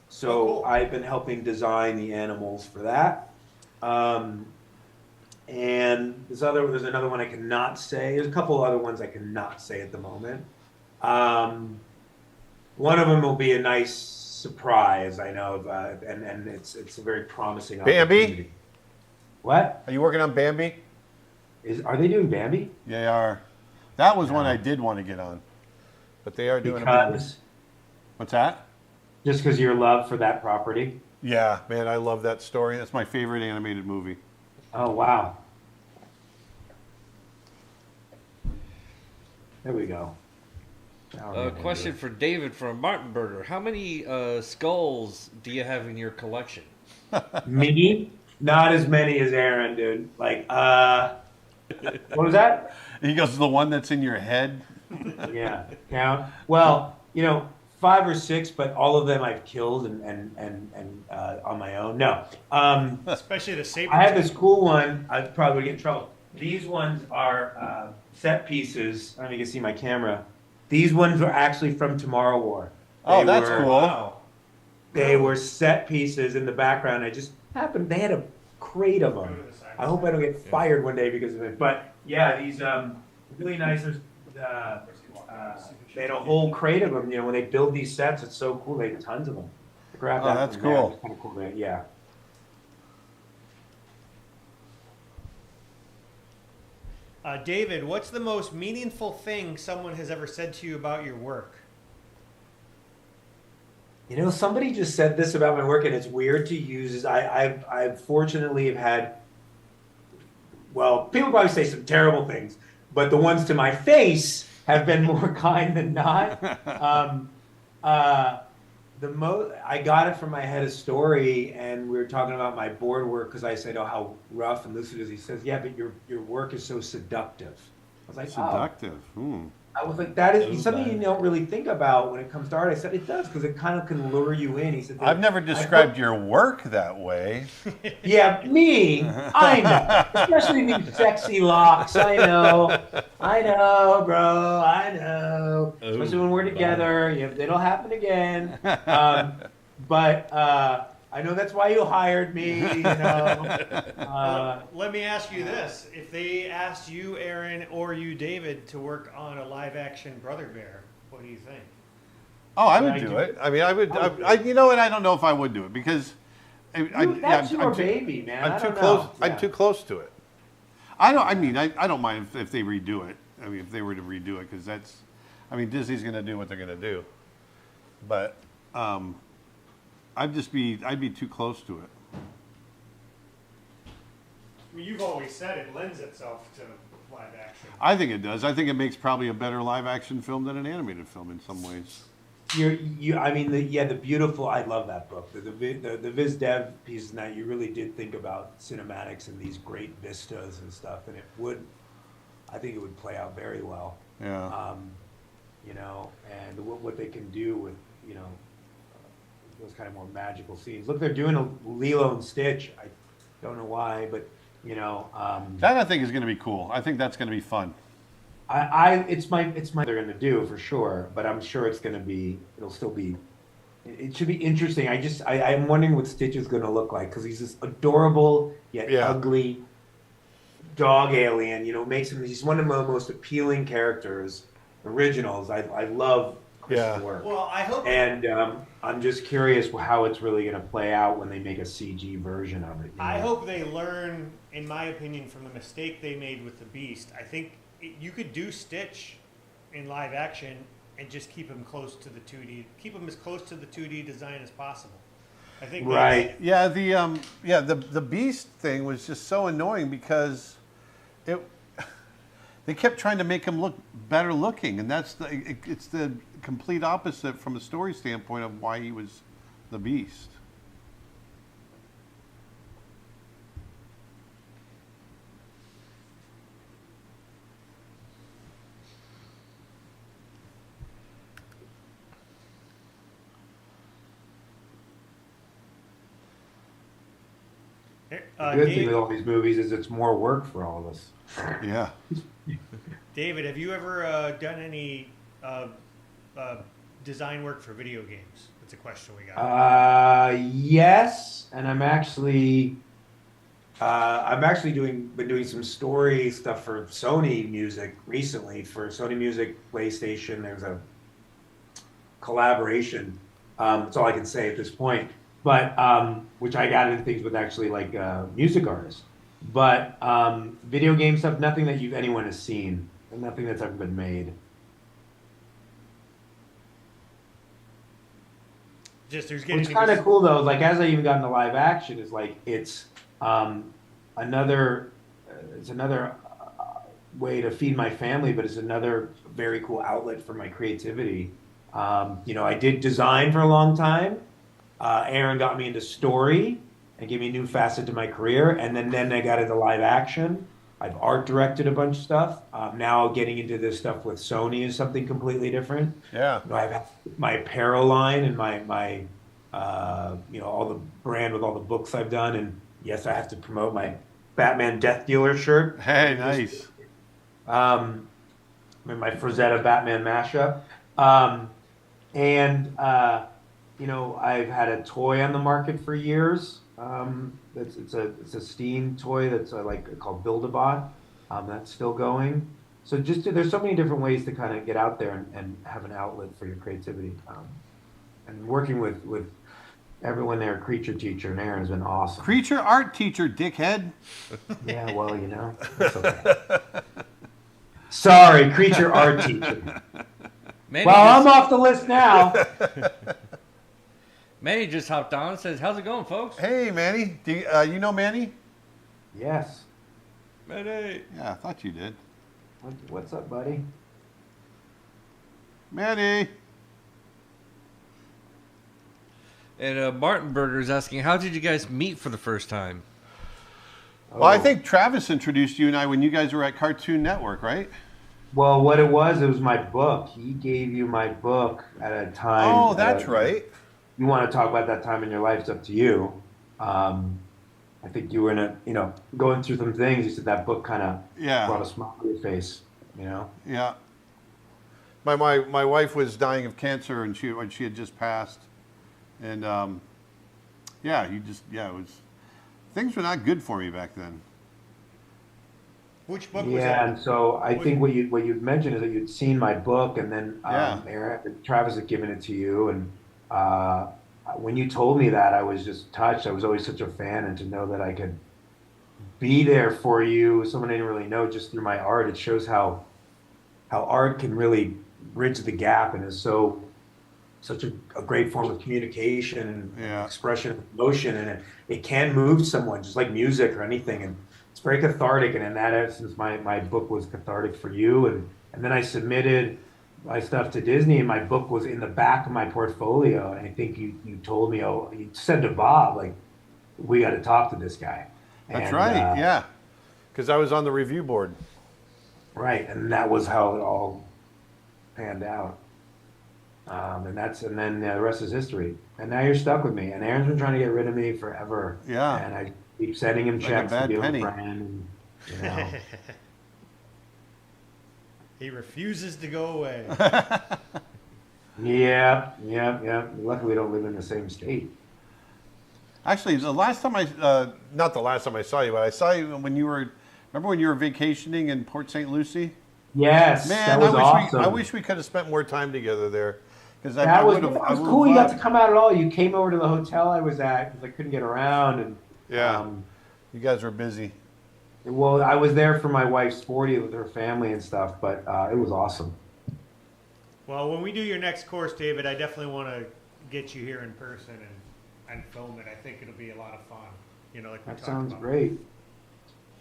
So
cool.
I've been helping design the animals for that. there's another one I cannot say. There's a couple other ones I cannot say at the moment. One of them will be a nice surprise, I know, and it's a very promising
Bambi?
opportunity. What?
Are you working on Bambi?
Are they doing Bambi?
Yeah, they are. That was one I did want to get on, but they are doing a Bambi. What's that?
Just because your love for that property?
Yeah, man, I love that story. That's my favorite animated movie.
Oh, wow. There we go.
A question for David from Martin Burger. How many skulls do you have in your collection?
Me? Not as many as Aaron, dude. Like, what was that?
He goes, the one that's in your head?
Yeah, count. Well, 5 or 6, but all of them I've killed and on my own. No.
Especially the saber.
I have this cool one. I'd probably get in trouble. These ones are set pieces. I don't know if you can see my camera. These ones are actually from Tomorrow War.
That's cool.
Wow.
They were set pieces in the background. They had a crate of them. I hope I don't get fired one day because of it. But yeah, these really nice. They had a whole crate of them. When they build these sets, it's so cool. They have tons of them. Grab that
that's
from there.
cool.
It's kind of cool. Yeah.
David, what's the most meaningful thing someone has ever said to you about your work?
Somebody just said this about my work, and it's weird to use. I've fortunately have had. Well, people probably say some terrible things, but the ones to my face have been more kind than not. I got it from my head of story, and we were talking about my board work because I said, "Oh, how rough and loose it is." He says, "Yeah, but your work is so seductive." I was like,
Seductive.
I was like, that is something you don't really think about when it comes to art. I said, it does, because it kind of can lure you in. He said,
I've never described your work that way.
Yeah, me, I know. Especially these sexy locks. I know, bro, I know. Especially when we're together. It'll happen again. But I know that's why you hired me,
Let me ask you this. If they asked you, Aaron, or you, David, to work on a live-action Brother Bear, what do you think?
Oh, I would do it. I mean, I would. I don't know if I would do it because
that's your baby, man.
I'm too close. Yeah. I'm too close to it. I don't mind if they redo it. I mean, if they were to redo it, because Disney's going to do what they're going to do. But I'd be too close to it.
Well, you've always said it lends itself to live action.
I think it does. I think it makes probably a better live action film than an animated film in some ways.
The beautiful. I love that book. The Viz Dev piece in that you really did think about cinematics and these great vistas and stuff, and I think it would play out very well.
Yeah.
And what they can do with those kind of more magical scenes. Look, they're doing a Lilo and Stitch. I don't know why, but
that I think is going to be cool. I think that's going to be fun.
It's my they're going to do for sure, but I'm sure it'll still be. It should be interesting. I'm wondering what Stitch is going to look like, because he's this adorable yet ugly dog alien. He's one of the most appealing characters, originals. I love Chris's work.
Well, I hope.
And I'm just curious how it's really going to play out when they make a CG version of it.
I hope they learn, in my opinion, from the mistake they made with the Beast. I think you could do Stitch in live action and just keep him close to the 2D. Keep him as close to the 2D design as possible. I think.
Right.
Yeah. The Beast thing was just so annoying because they kept trying to make him look better looking, and it's the complete opposite from a story standpoint of why he was the Beast.
The good thing with all these movies is it's more work for all of us.
Yeah.
David, have you ever done any design work for video games? That's a question we got.
Yes, and I'm actually I've actually been doing some story stuff for Sony Music recently. For Sony Music, PlayStation, there's a collaboration. That's all I can say at this point. But which I got into things with actually like music artists. But video game stuff, nothing that anyone has seen, and nothing that's ever been made.
Just there's getting
What's kind of cool though, like as I even got into live action, is like another it's another way to feed my family, but it's another very cool outlet for my creativity. I did design for a long time. Aaron got me into story and gave me a new facet to my career, and then I got into live action. I've art directed a bunch of stuff. Now getting into this stuff with Sony is something completely different.
Yeah.
I've my apparel line and my all the brand with all the books I've done, and yes, I have to promote my Batman Death Dealer shirt.
Hey, nice.
My Frazetta Batman mashup. I've had a toy on the market for years. It's a Steam toy that's called Build-A-Bot. That's still going. So there's so many different ways to kind of get out there and have an outlet for your creativity. And working with everyone there, Creature Teacher and Aaron has been awesome.
Creature art teacher, dickhead.
Yeah, well, it's okay. Sorry, Creature art teacher. I'm off the list now.
Manny just hopped on and says, "How's it going, folks?"
Hey, Manny. Do you know Manny?
Yes.
Manny.
Yeah, I thought you did.
What's up, buddy?
Manny.
And Martin Berger is asking, how did you guys meet for the first time?
Well, I think Travis introduced you and I when you guys were at Cartoon Network, right?
Well, what it was my book. He gave you my book at a time.
Oh, that's right.
You want to talk about that time in your life, it's up to you. I think you were going through some things. You said that book kind of brought a smile to your face,
Yeah. My wife was dying of cancer, and she had just passed, and it was, things were not good for me back then.
Which book was
Yeah,
that?
and so I think what you'd mentioned is that you'd seen my book, and then Travis had given it to you, and when you told me that, I was just touched. I was always such a fan, and to know that I could be there for you, someone I didn't really know, just through my art, it shows how art can really bridge the gap, and is such a great form of communication and expression of emotion, and it can move someone just like music or anything, and it's very cathartic. And in that essence, my book was cathartic for you, and then I submitted my stuff to Disney, and my book was in the back of my portfolio, and I think you told me, you said to Bob, like, we got to talk to this guy.
That's right, yeah, because I was on the review board.
Right, and that was how it all panned out. And then the rest is history. And now you're stuck with me. And Aaron's been trying to get rid of me forever.
Yeah.
And I keep sending him
Like
checks
a
to be a
bad
friend. And,
He refuses to go away.
Yeah. Luckily, we don't live in the same state.
Actually, the last time not the last time I saw you, but I saw you remember when you were vacationing in Port St. Lucie?
Yes,
Man,
that was awesome.
I wish we could have spent more time together there.
That was cool. You got to come out at all. You came over to the hotel I was at because I couldn't get around. And
you guys were busy.
Well, I was there for my wife's 40th with her family and stuff, but it was awesome.
Well, when we do your next course, David, I definitely want to get you here in person and film it. I think it'll be a lot of fun.
That sounds great.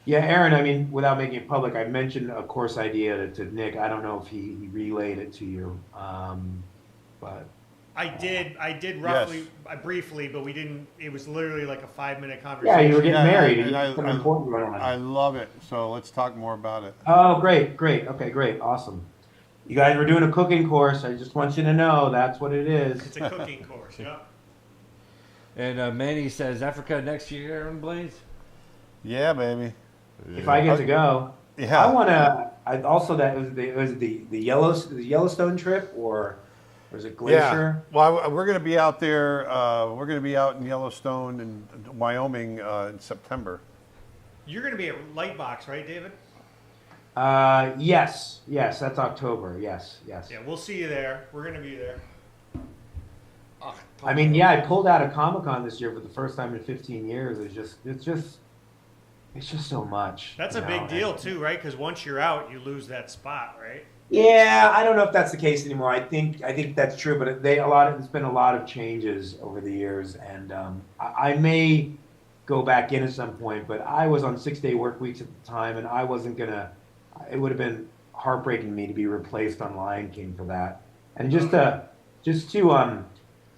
Yeah, Aaron, I mean, without making it public, I mentioned a course idea to Nick. I don't know if he relayed it to you, but...
I did roughly, briefly, but we didn't, it was literally like a 5-minute conversation.
Yeah, you were getting married.
And
I
love it, so let's talk more about it.
Oh, great. Okay, great. Awesome. You guys were doing a cooking course. I just want you to know that's what it is.
It's a cooking course, yeah.
And Manny says, Africa next year, Aaron Blaise?
Yeah, baby.
If I get to go.
Yeah.
I want to, also that was the Yellowstone trip, or was it Glacier?
Yeah. Well, we're going to be out there. We're going to be out in Yellowstone and Wyoming in September.
You're going to be at Lightbox, right, David?
Yes, that's October. Yes.
Yeah, we'll see you there. We're going to be there.
I mean, yeah, I pulled out of Comic-Con this year for the first time in 15 years. It's just so much.
That's a big deal too, right? Because once you're out, you lose that spot, right?
Yeah, I don't know if that's the case anymore. I think that's true, but there's been a lot of changes over the years, and I may go back in at some point. But I was on 6-day work weeks at the time, and I wasn't gonna. It would have been heartbreaking to me to be replaced on Lion King for that, and to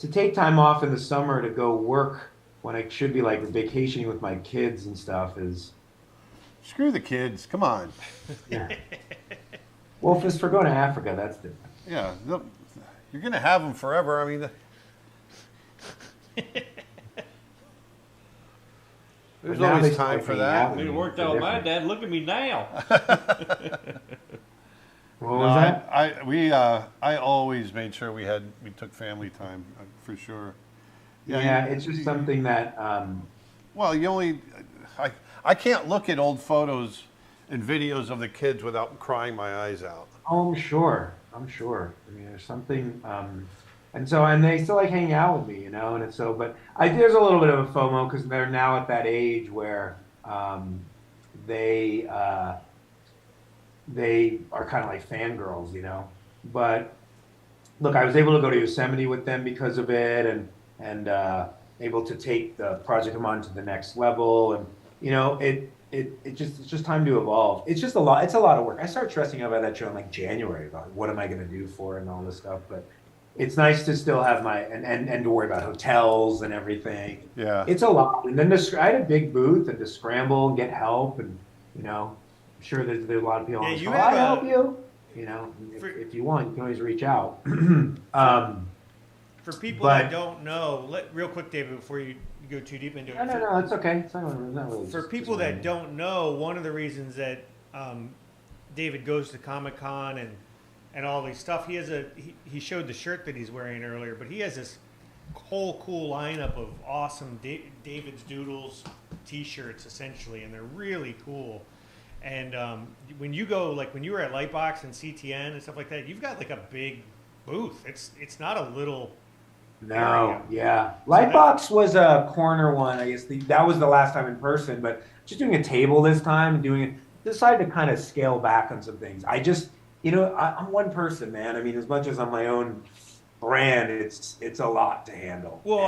take time off in the summer to go work when I should be like vacationing with my kids and stuff is.
Screw the kids. Come on.
Yeah. Well, if it's for going to Africa, that's different.
Yeah, you're going to have them forever. I mean, there's always time for that.
It worked out with my dad. Look at me now.
What was that?
I always made sure we took family time for sure.
Yeah, it's just something that.
Well, I can't look at old photos and videos of the kids without crying my eyes out.
Oh, I'm sure. I mean, there's something, and they still like hanging out with me, you know, there's a little bit of a FOMO because they're now at that age where they are kind of like fangirls, you know. But look, I was able to go to Yosemite with them because of it, and able to take the project I'm on to the next level, and you know, it's just time to evolve. It's just a lot. It's a lot of work. I started stressing out about that show in like January about what am I going to do for it and all this stuff. But it's nice to still have and to worry about hotels and everything.
Yeah,
it's a lot. And then I had a big booth and to scramble and get help, and you know, I'm sure there's a lot of people.
Yeah,
I'll help you. You know, if you want, you can always reach out.
For people that don't know, real quick, David, before you go too deep into it.
No, it's okay. It's not really
for people that don't know, one of the reasons that David goes to Comic-Con and all these stuff, he showed the shirt that he's wearing earlier, but he has this whole cool lineup of awesome David's Doodles t-shirts, essentially, and they're really cool. And when you go, like when you were at Lightbox and CTN and stuff like that, you've got like a big booth. It's not a little...
No, yeah. Lightbox was a corner one. I guess that was the last time in person, but just doing a table this time and decided to kind of scale back on some things. I just, you know, I'm one person, man. I mean, as much as I'm my own brand, it's a lot to handle.
Well,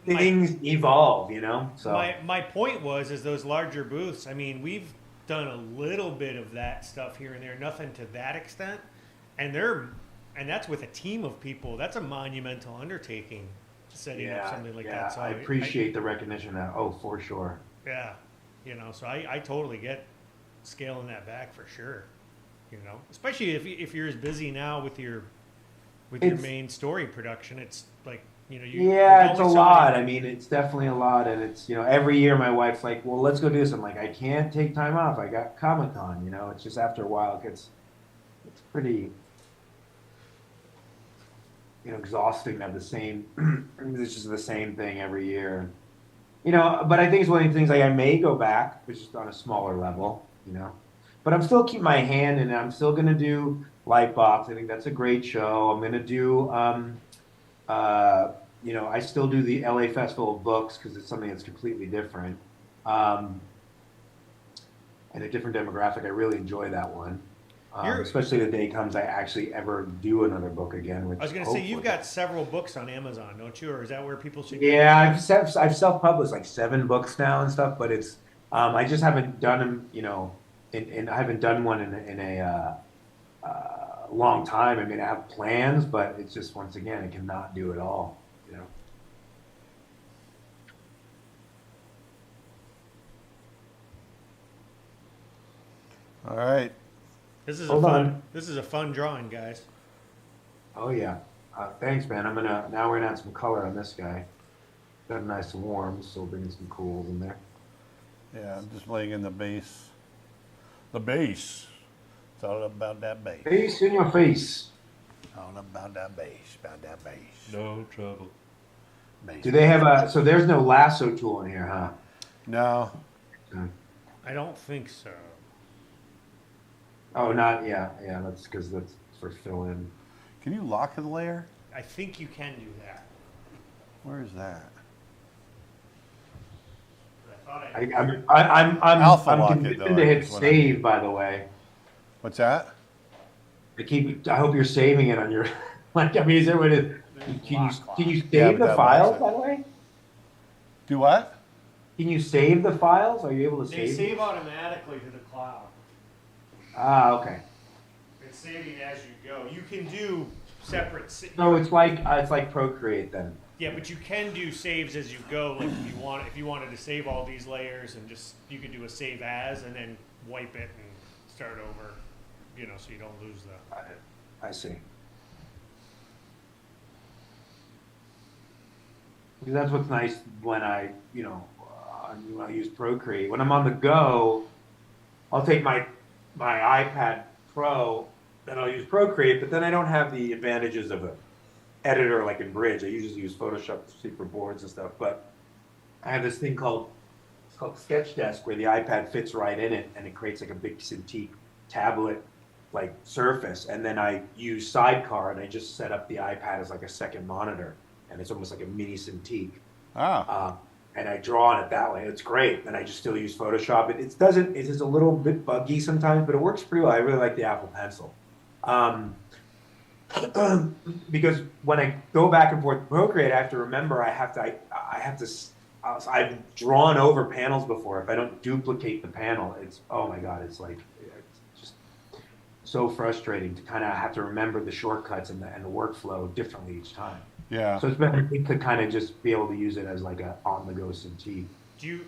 things evolve, you know. So
my point is those larger booths. I mean, we've done a little bit of that stuff here and there, nothing to that extent, and that's with a team of people. That's a monumental undertaking, setting up something like that. So
I appreciate the recognition of that. Oh, for sure.
Yeah, you know, so I totally get scaling that back for sure. You know, especially if you're as busy now with your main story production, it's like, you know,
it's a lot. I mean, it's definitely a lot, and it's, you know, every year my wife's like, "Well, let's go do this." I'm like, "I can't take time off. I got Comic-Con." You know, it's just after a while, it's pretty. You know, exhausting to have the same, it's just the same thing every year. You know, but I think it's one of the things, like I may go back, but just on a smaller level, you know. But I'm still keeping my hand in it. I'm still going to do Lightbox. I think that's a great show. I'm going to do, you know, I still do the LA Festival of Books because it's something that's completely different. And a different demographic. I really enjoy that one. Especially the day comes I actually ever do another book again. Which
I was going to say, you've got several books on Amazon, don't you? Or is that where people should?
Yeah, I've self-published like 7 books now and stuff, but it's I just haven't done them. You know, and I haven't done one in a long time. I mean, I have plans, but it's just, once again, I cannot do it all. You know.
All right.
This is a fun drawing, guys.
Oh yeah, thanks, man. Now we're gonna add some color on this guy. Got nice and warm, so bringing some cools in there.
Yeah, I'm just laying in the base. The base. It's all about that base.
Face in your face.
All about that base. About that base.
No trouble.
Base. Do they have so there's no lasso tool in here, huh?
No.
Okay.
I don't think so.
Oh, not yeah. That's because that's for fill in.
Can you lock a layer?
I think you can do that.
Where is that?
I thought
Alpha
I'm
lock it,
conditioned
though,
to hit
is what
save. By the way,
What's that?
I hope you're saving it on your. Like, I mean, is there a way to? Can you
Yeah,
save
but
the
that locks
files?
it.
By the way,
Do what?
can you save the files? Are you able to
They
save?
save automatically to the cloud.
Ah, okay.
It's saving as you go. You can do separate.
So it's like Procreate then.
Yeah, but you can do saves as you go. Like if you wanted to save all these layers and just you could do a save as and then wipe it and start over. You know, so you don't lose the.
I see. Because that's what's nice when when I use Procreate. When I'm on the go, I'll take my iPad Pro and I'll use Procreate, but then I don't have the advantages of an editor like in Bridge. I usually use Photoshop for boards and stuff, but I have this thing called Sketch Desk where the iPad fits right in it and it creates like a big Cintiq tablet like surface, and then I use Sidecar and I just set up the iPad as like a second monitor, and it's almost like a mini Cintiq.
Ah.
And I draw on it that way. It's great. And I just still use Photoshop. It is a little bit buggy sometimes, but it works pretty well. I really like the Apple Pencil. Because when I go back and forth Procreate, I have to remember I've drawn over panels before. If I don't duplicate the panel, oh my God, it's just so frustrating to kind of have to remember the shortcuts and the workflow differently each time.
Yeah.
So it's better to kind of just be able to use it as like a on-the-go Cintiq.
Do you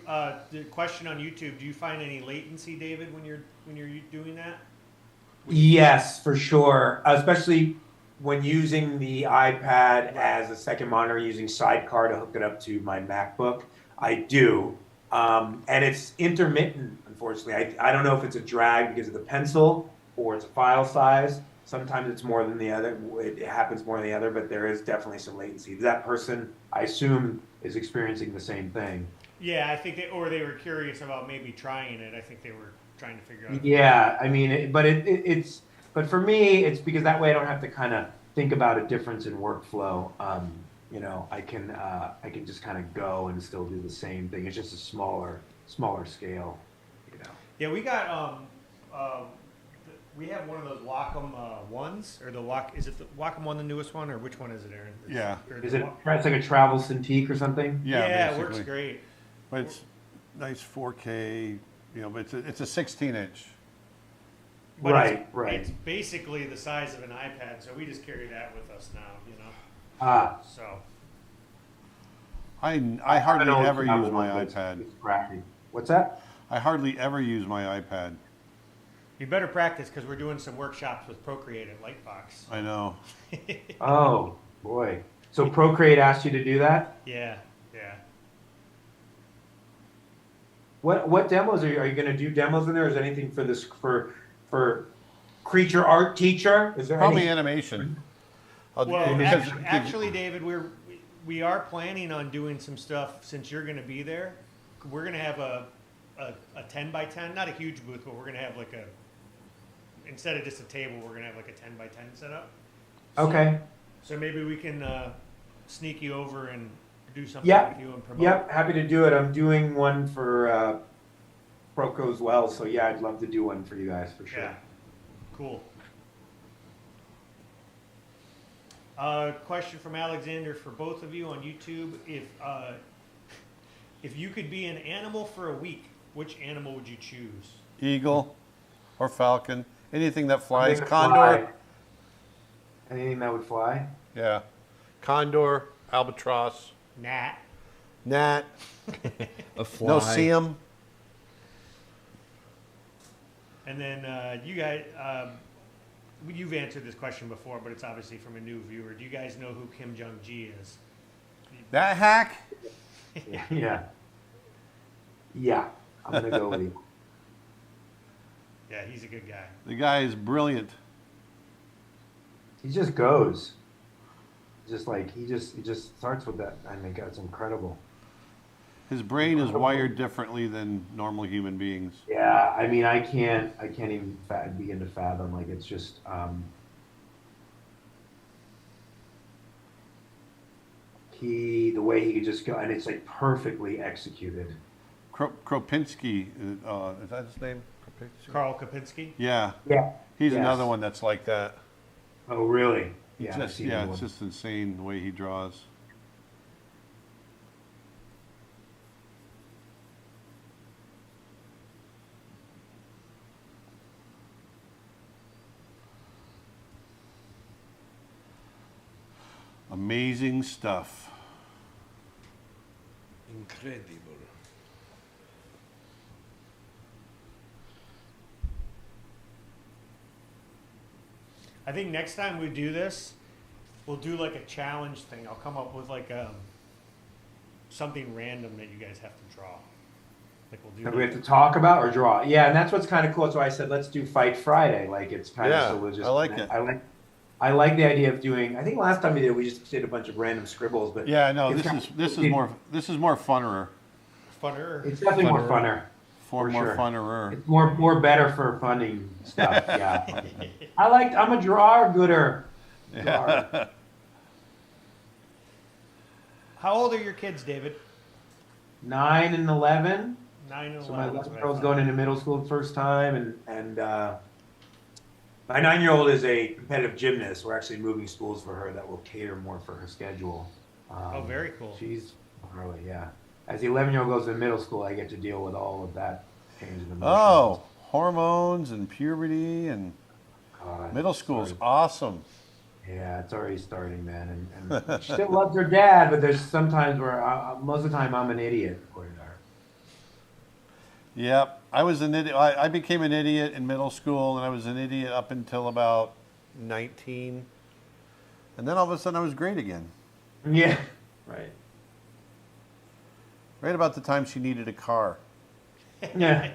the question on YouTube? Do you find any latency, David, when you're doing that?
Yes, for sure. Especially when using the iPad as a second monitor, using Sidecar to hook it up to my MacBook. I do. And it's intermittent, unfortunately. I don't know if it's a drag because of the pencil or it's a file size. Sometimes it's more than the other. It happens more than the other, but there is definitely some latency. That person, I assume, is experiencing the same thing.
Yeah, I think they were curious about maybe trying it. I think they were trying to figure out.
Yeah, I mean, but for me, it's because that way I don't have to kind of think about a difference in workflow. I can just kind of go and still do the same thing. It's just a smaller scale.
Yeah, we got we have one of those Wacom ones, or is it the Wacom one, the newest one, or which one is it, Aaron?
Yeah.
Is it? It's like a travel Cintiq or something.
Yeah,
it works great.
But it's nice 4K. But it's a 16-inch.
But
right.
It's basically the size of an iPad, so we just carry that with us now. So.
I hardly ever use my iPad.
It's crappy. What's that?
I hardly ever use my iPad.
You better practice because we're doing some workshops with Procreate at Lightbox.
I know.
Oh boy! So Procreate asked you to do that?
Yeah.
What demos are you going to do? Demos in there? Is there anything for this for creature art teacher? Is there
Probably
any?
animation.
Actually, David, we are planning on doing some stuff since you're going to be there. We're going to have a 10 by 10, not a huge booth, but we're going to have instead of just a table, we're going to have like a 10 by 10 setup.
Okay.
So maybe we can sneak you over and do something with you and promote.
Yep, happy to do it. I'm doing one for Proco as well, so yeah, I'd love to do one for you guys for sure.
Yeah, cool. Question from Alexander for both of you on YouTube: if you could be an animal for a week, which animal would you choose?
Eagle or falcon, anything that flies.
Anything
Condor.
fly. Anything that would fly?
Yeah. Condor, albatross,
Gnat.
A fly.
no see 'em.
And then you guys, you've answered this question before, but it's obviously from a new viewer. Do you guys know who Kim Jong-gi is?
That hack?
Yeah. Yeah, I'm gonna go with you.
Yeah, he's a good guy.
The guy is brilliant.
He just goes. Just like he just starts with that. I mean, God, it's incredible.
His brain is wired differently than normal human beings.
Yeah, I mean, I can't even begin to fathom. Like, it's just, the way he could just go, and it's like perfectly executed.
Kropinski, is that his name?
Carl Kopinski.
Yeah.
Yeah.
He's
Yes.
another one that's like that.
Oh, really? Yeah. I've
Just,
seen
yeah,
him
it's
one.
just insane the way he draws. Amazing stuff.
Incredible.
I think next time we do this, we'll do like a challenge thing. I'll come up with like something random that you guys have to draw. Like we'll do.
That we have to talk about or draw. Yeah, and that's what's kind of cool. So I said, let's do Fight Friday. Like, it's kind
Yeah,
of, so we'll just.
I like it.
I like the idea of doing. I think last time we just did a bunch of random scribbles, but
Yeah, no,
it's
this is more funner.
Funner.
It's definitely more funner.
For more
sure.
funnerer.
It's more better for funding stuff. Yeah, I'm a drawer gooder. Drawer.
How old are your kids, David?
9 and 11.
9 and 11.
So my
is what I
girl's
thought.
going into middle school the first time, and my 9-year-old is a competitive gymnast. We're actually moving schools for her that will cater more for her schedule.
Oh, very cool.
She's early, yeah. As the 11-year-old goes to middle school, I get to deal with all of that change in emotions.
Oh, hormones and puberty and
God,
middle school's
sorry.
awesome.
Yeah, it's already starting, man. And she still loves her dad, but there's sometimes where most of the time I'm an idiot, according to her.
Yep, I was an idiot. I became an idiot in middle school, and I was an idiot up until about 19, and then all of a sudden I was great again.
Yeah, right.
Right about the time she needed a car.
Yeah.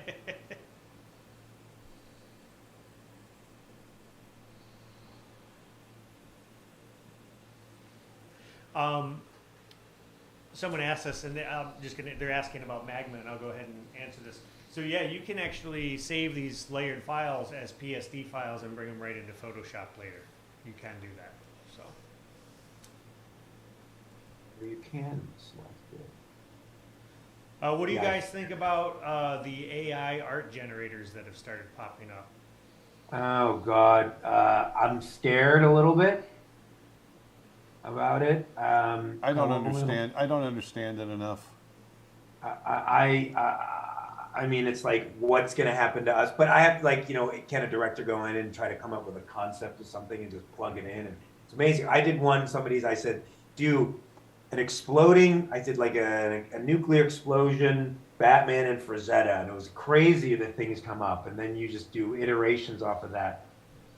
Someone asked us, and they're asking about Magma, and I'll go ahead and answer this. So yeah, you can actually save these layered files as PSD files and bring them right into Photoshop later. You can do that. So.
You can select it.
What do you
Yeah.
guys think about the AI art generators that have started popping up?
Oh God, I'm scared a little bit about it.
I don't understand. I don't understand it enough.
I mean, it's like, what's going to happen to us? But I have, like, can a director go in and try to come up with a concept of something and just plug it in? And it's amazing. I did one, I said, do an exploding, I did like a nuclear explosion, Batman and Frazetta, and it was crazy that things come up. And then you just do iterations off of that.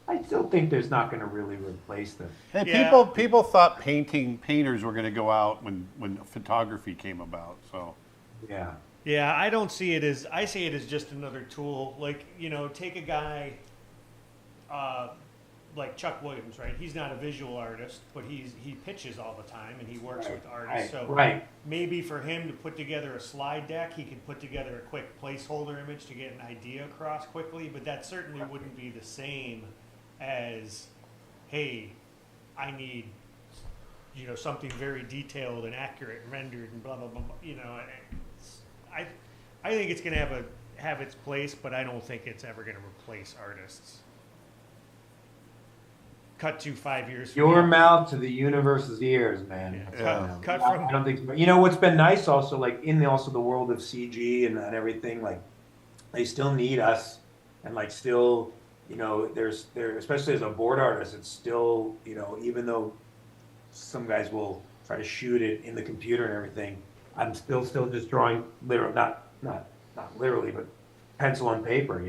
I still think there's not going to really replace them.
Hey,
Yeah.
people thought painters were going to go out when photography came about. So
Yeah.
Yeah, I don't see it as, I see it as just another tool. Like, take a guy like Chuck Williams, right? He's not a visual artist, but he pitches all the time and he works with artists. So maybe for him to put together a slide deck, he could put together a quick placeholder image to get an idea across quickly, but that certainly wouldn't be the same as, hey, I need something very detailed and accurate and rendered and blah blah blah. I think it's going to have its place, but I don't think it's ever going to replace artists. Cut to 5 years.
Your mouth to the universe's ears, man.
Yeah. Cut from.
I don't think. What's been nice also, like in the world of CG and everything, like they still need us, and like still, there's especially as a board artist, it's still, even though some guys will try to shoot it in the computer and everything, I'm still just drawing literally, not literally, but pencil on paper,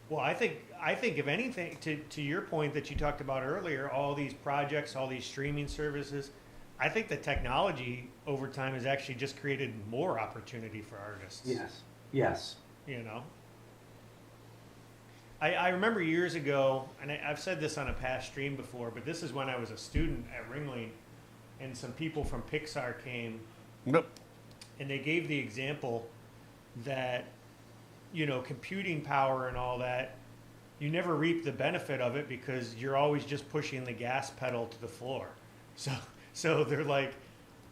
Well, I think if anything, to your point that you talked about earlier, all these projects, all these streaming services, I think the technology over time has actually just created more opportunity for artists.
Yes.
I remember years ago, and I've said this on a past stream before, but this is when I was a student at Ringling, and some people from Pixar came
nope.
and they gave the example that, you know, computing power and all that, you never reap the benefit of it because you're always just pushing the gas pedal to the floor. So they're like,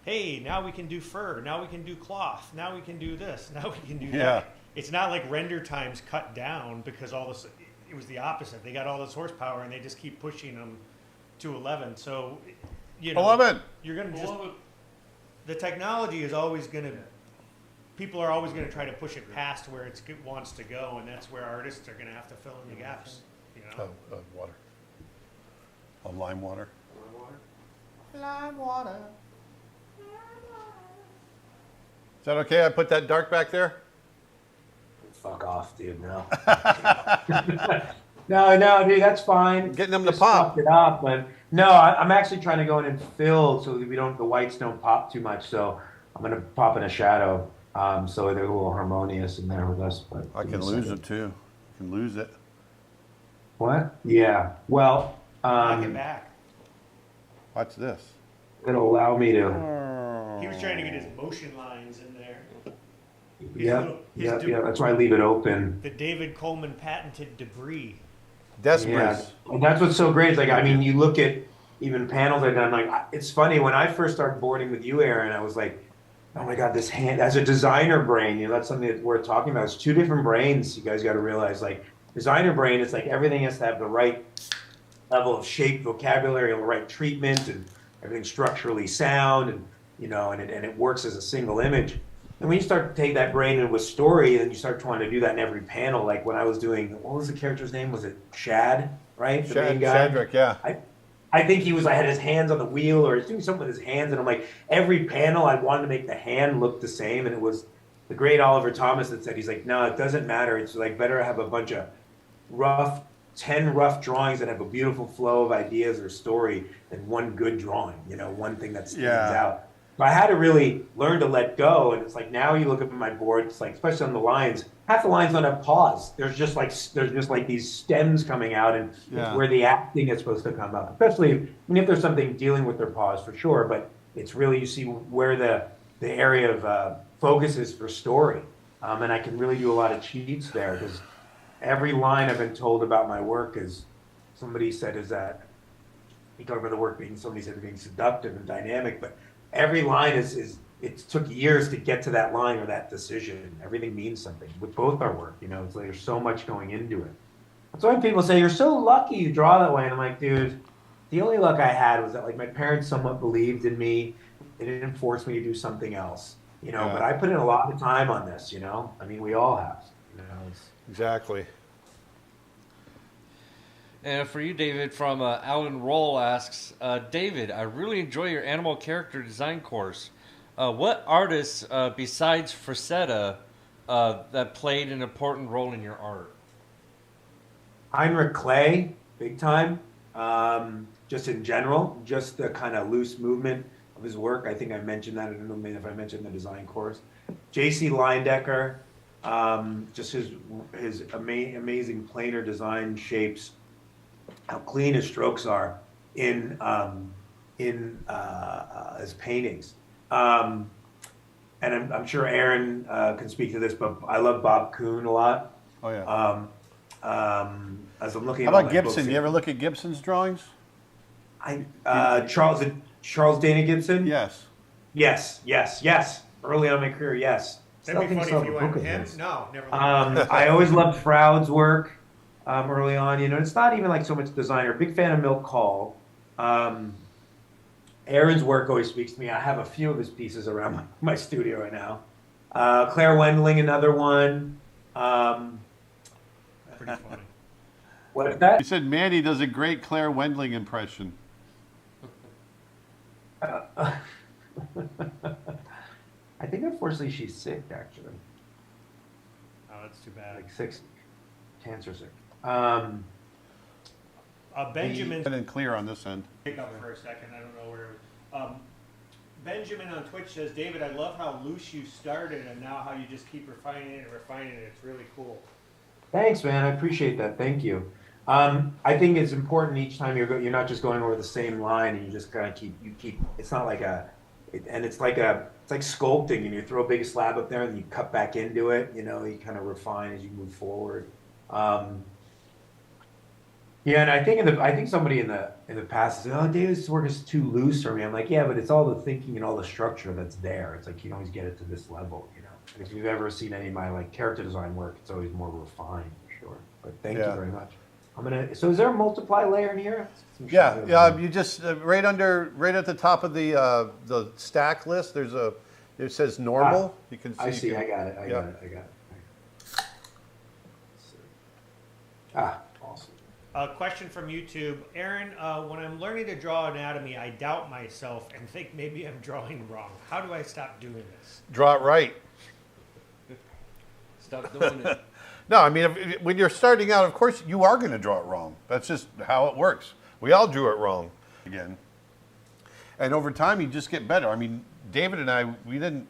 hey, now we can do fur, now we can do cloth, now we can do this, now we can do that. It's not like render times cut down because all this, it was the opposite. They got all this horsepower and they just keep pushing them to 11. So, you know,
11.
You're going to just, the technology is always going to, people are always going to try to push it past where it wants to go, and that's where artists are going to have to fill in the gaps. You know?
Water. Lime water.
Lime water.
Is that okay? I put that dark back there?
Fuck off, dude. No. no, dude. That's fine.
Getting them to
Just
pop.
fucked it up, but no, I'm actually trying to go in and fill so that the whites don't pop too much. So I'm gonna pop in a shadow, so they're a little harmonious in there with us. But
I can lose it too. I can lose it.
What? Yeah. Well,
Knock it back.
Watch this.
it'll allow me to.
He was trying to get his motion lines in there.
Yep. That's why I leave it open.
The David Coleman patented debris.
Desprez.
Yeah, and that's what's so great. Is like, I mean, you look at even panels I've done. Like, it's funny when I first started boarding with you, Aaron. I was like, oh my god, this hand as a designer brain. You know, that's something that's worth talking about. It's two different brains. You guys got to realize, like, designer brain. It's like everything has to have the right level of shape, vocabulary, and the right treatment, and everything's structurally sound, and you know, and it works as a single image. And when you start to take that brain and with story, and you start trying to do that in every panel, like when I was doing, what was the character's name? Was it Shad, right? The main guy?
Shadrick, yeah.
I think I had his hands on the wheel, or he's doing something with his hands, and I'm like, every panel I wanted to make the hand look the same, and it was the great Oliver Thomas that said, he's like, no, it doesn't matter. It's like better to have a bunch of 10 rough drawings that have a beautiful flow of ideas or story than one good drawing, you know, one thing that stands out. So I had to really learn to let go, and it's like now you look up at my board, it's like, especially on the lines, half the lines don't have pause. There's just like these stems coming out, and it's where the acting is supposed to come up. Especially, I mean, if there's something dealing with their pause for sure, but it's really, you see where the area of focus is for story, and I can really do a lot of cheats there because every line I've been told about my work is, somebody said is that, you talk about the work being, somebody said being seductive and dynamic, but every line is it took years to get to that line or that decision. Everything means something with both our work, you know. It's like there's so much going into it. That's why people say you're so lucky you draw that way, and I'm like, dude, the only luck I had was that like my parents somewhat believed in me. They didn't force me to do something else, you know. But I put in a lot of time on this, you know. I mean, we all have, you know.
Exactly.
And for you, David, from Alan Roll asks, David, I really enjoy your animal character design course. What artists besides Frazetta that played an important role in your art?
Heinrich Clay, big time. Just in general, just the kind of loose movement of his work. I think I mentioned that. I don't know if I mentioned the design course. J.C. Leindecker, just his amazing planar design shapes, how clean his strokes are in his paintings. And I'm sure Aaron can speak to this, but I love Bob Kuhn a lot.
Oh yeah.
As I'm looking
How
at
about Gibson? Do you ever look at Gibson's drawings?
Charles Dana Gibson?
Yes.
Yes. Early on in my career, yes.
That'd be funny if you went with him. No, never mind.
I always loved Froud's work early on. You know, it's not even like so much designer. Big fan of Milk Hall. Aaron's work always speaks to me. I have a few of his pieces around my studio right now. Claire Wendling, another one.
Pretty funny.
What's that?
You said Mandy does a great Claire Wendling impression.
I think unfortunately she's sick, actually.
Oh, that's too bad.
Like 6, cancer sick.
Benjamin.
And clear on this end.
Pick up for a second. I don't know where. Benjamin on Twitch says, David, I love how loose you started and now how you just keep refining it and refining it. It's really cool.
Thanks, man. I appreciate that. Thank you. I think it's important each time you're not just going over the same line and you just kind of keep. It's not like And it's like sculpting, and you throw a big slab up there and you cut back into it. You know, you kind of refine as you move forward. Yeah, and I think somebody in the past said, "Oh, David's work is too loose for me." I'm like, "Yeah, but it's all the thinking and all the structure that's there. It's like you can always get it to this level, you know." And if you've ever seen any of my like character design work, it's always more refined for sure. But thank you very much. So is there a multiply layer in here?
Yeah. You just right at the top of the stack list. It says normal. You can see.
I see. I got it. I got it. Awesome.
A question from YouTube. Aaron, when I'm learning to draw anatomy, I doubt myself and think maybe I'm drawing wrong. How do I stop doing this?
Draw it right.
Stop doing it.
No, I mean, when you're starting out, of course, you are going to draw it wrong. That's just how it works. We all drew it wrong again. And over time, you just get better. I mean, David and I, we didn't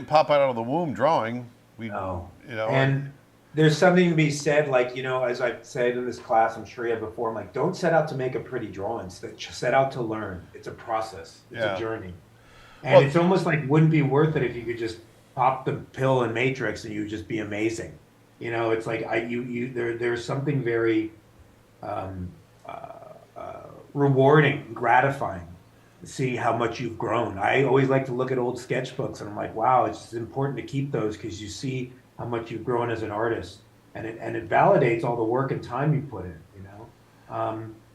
pop out of the womb drawing.
No.
You know,
and there's something to be said, like, you know, as I've said in this class, I'm sure you have before, I'm like, don't set out to make a pretty drawing. Set out to learn. It's a process. It's a journey. And it's almost like wouldn't be worth it if you could just pop the pill in Matrix and you would just be amazing. You know, it's like there's something very rewarding, gratifying, seeing how much you've grown. I always like to look at old sketchbooks, and I'm like, wow, it's important to keep those because you see how much you've grown as an artist, and it validates all the work and time you put in. You know,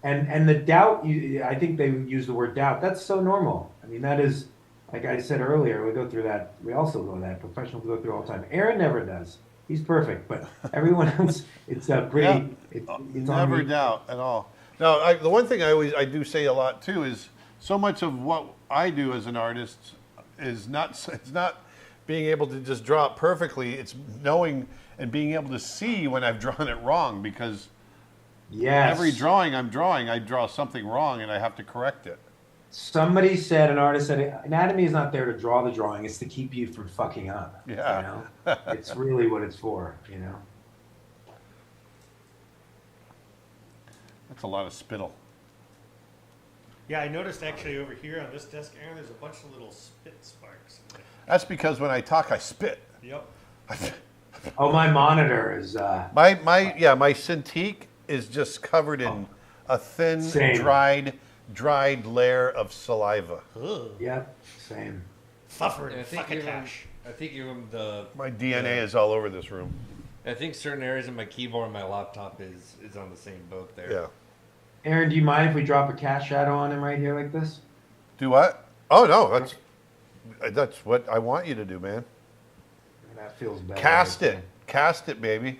and the doubt. I think they use the word doubt. That's so normal. I mean, that is, like I said earlier, we go through that. We also go that. Professionals go through all the time. Aaron never does. He's perfect, but everyone else, it's pretty.
Yeah.
It's
never doubt at all. Now, the one thing I do say a lot too is so much of what I do as an artist is it's not being able to just draw it perfectly. It's knowing and being able to see when I've drawn it wrong, because every drawing I'm drawing, I draw something wrong and I have to correct it.
Somebody said, an artist said, anatomy is not there to draw the drawing, it's to keep you from fucking up.
Yeah.
You know? It's really what it's for, you know?
That's a lot of spittle.
Yeah, I noticed actually over here on this desk, Aaron, there's a bunch of little spit sparks.
That's because when I talk, I spit.
Yep.
Oh, my monitor is...
My Cintiq is just covered in a thin, dried layer of saliva.
Ugh.
Yep, same.
Fluffer
I
and
think even
My DNA is all over this room.
I think certain areas of my keyboard and my laptop is on the same boat there.
Yeah.
Aaron, do you mind if we drop a cast shadow on him right here like this?
Do what? Oh no, that's what I want you to do, man.
That feels better.
Cast it, baby.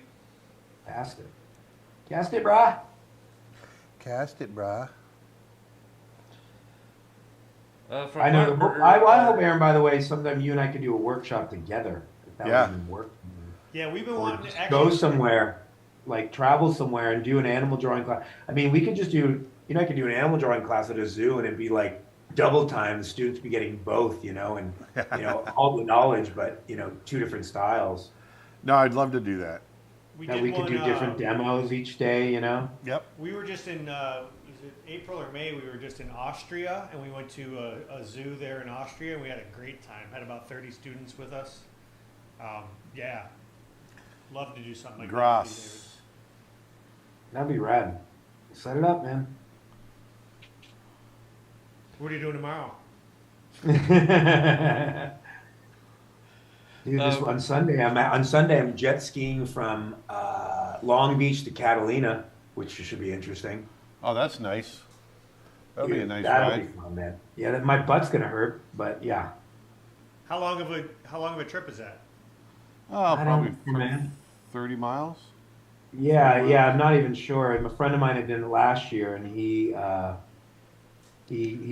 Cast it, brah.
Cast it, brah.
I know. I hope, Aaron, by the way, sometime you and I could do a workshop together. If that would even work.
Yeah, we've been
Or
wanting
just
to
go somewhere, like travel somewhere and do an animal drawing class. I mean, we could just do, I could do an animal drawing class at a zoo and it'd be like double time. The students be getting both, and, all the knowledge, but, two different styles.
No, I'd love to do that.
We
could do different demos each day,
Yep.
We were just in, was it April or May? We were just in Austria, and we went to a zoo there in Austria, and we had a great time. Had about 30 students with us. Yeah. Love to do something like
Grass.
That'd be rad. Set it up, man.
What are you doing tomorrow?
Dude, on Sunday, I'm jet skiing from Long Beach to Catalina, which should be interesting.
Oh, that's nice. That'll be a nice
that'll
ride.
be fun, man. Yeah, my butt's gonna hurt, but yeah.
How long of a trip is that?
Oh, probably
man.
30 miles.
Yeah, I'm not even sure. A friend of mine had done it last year, and he's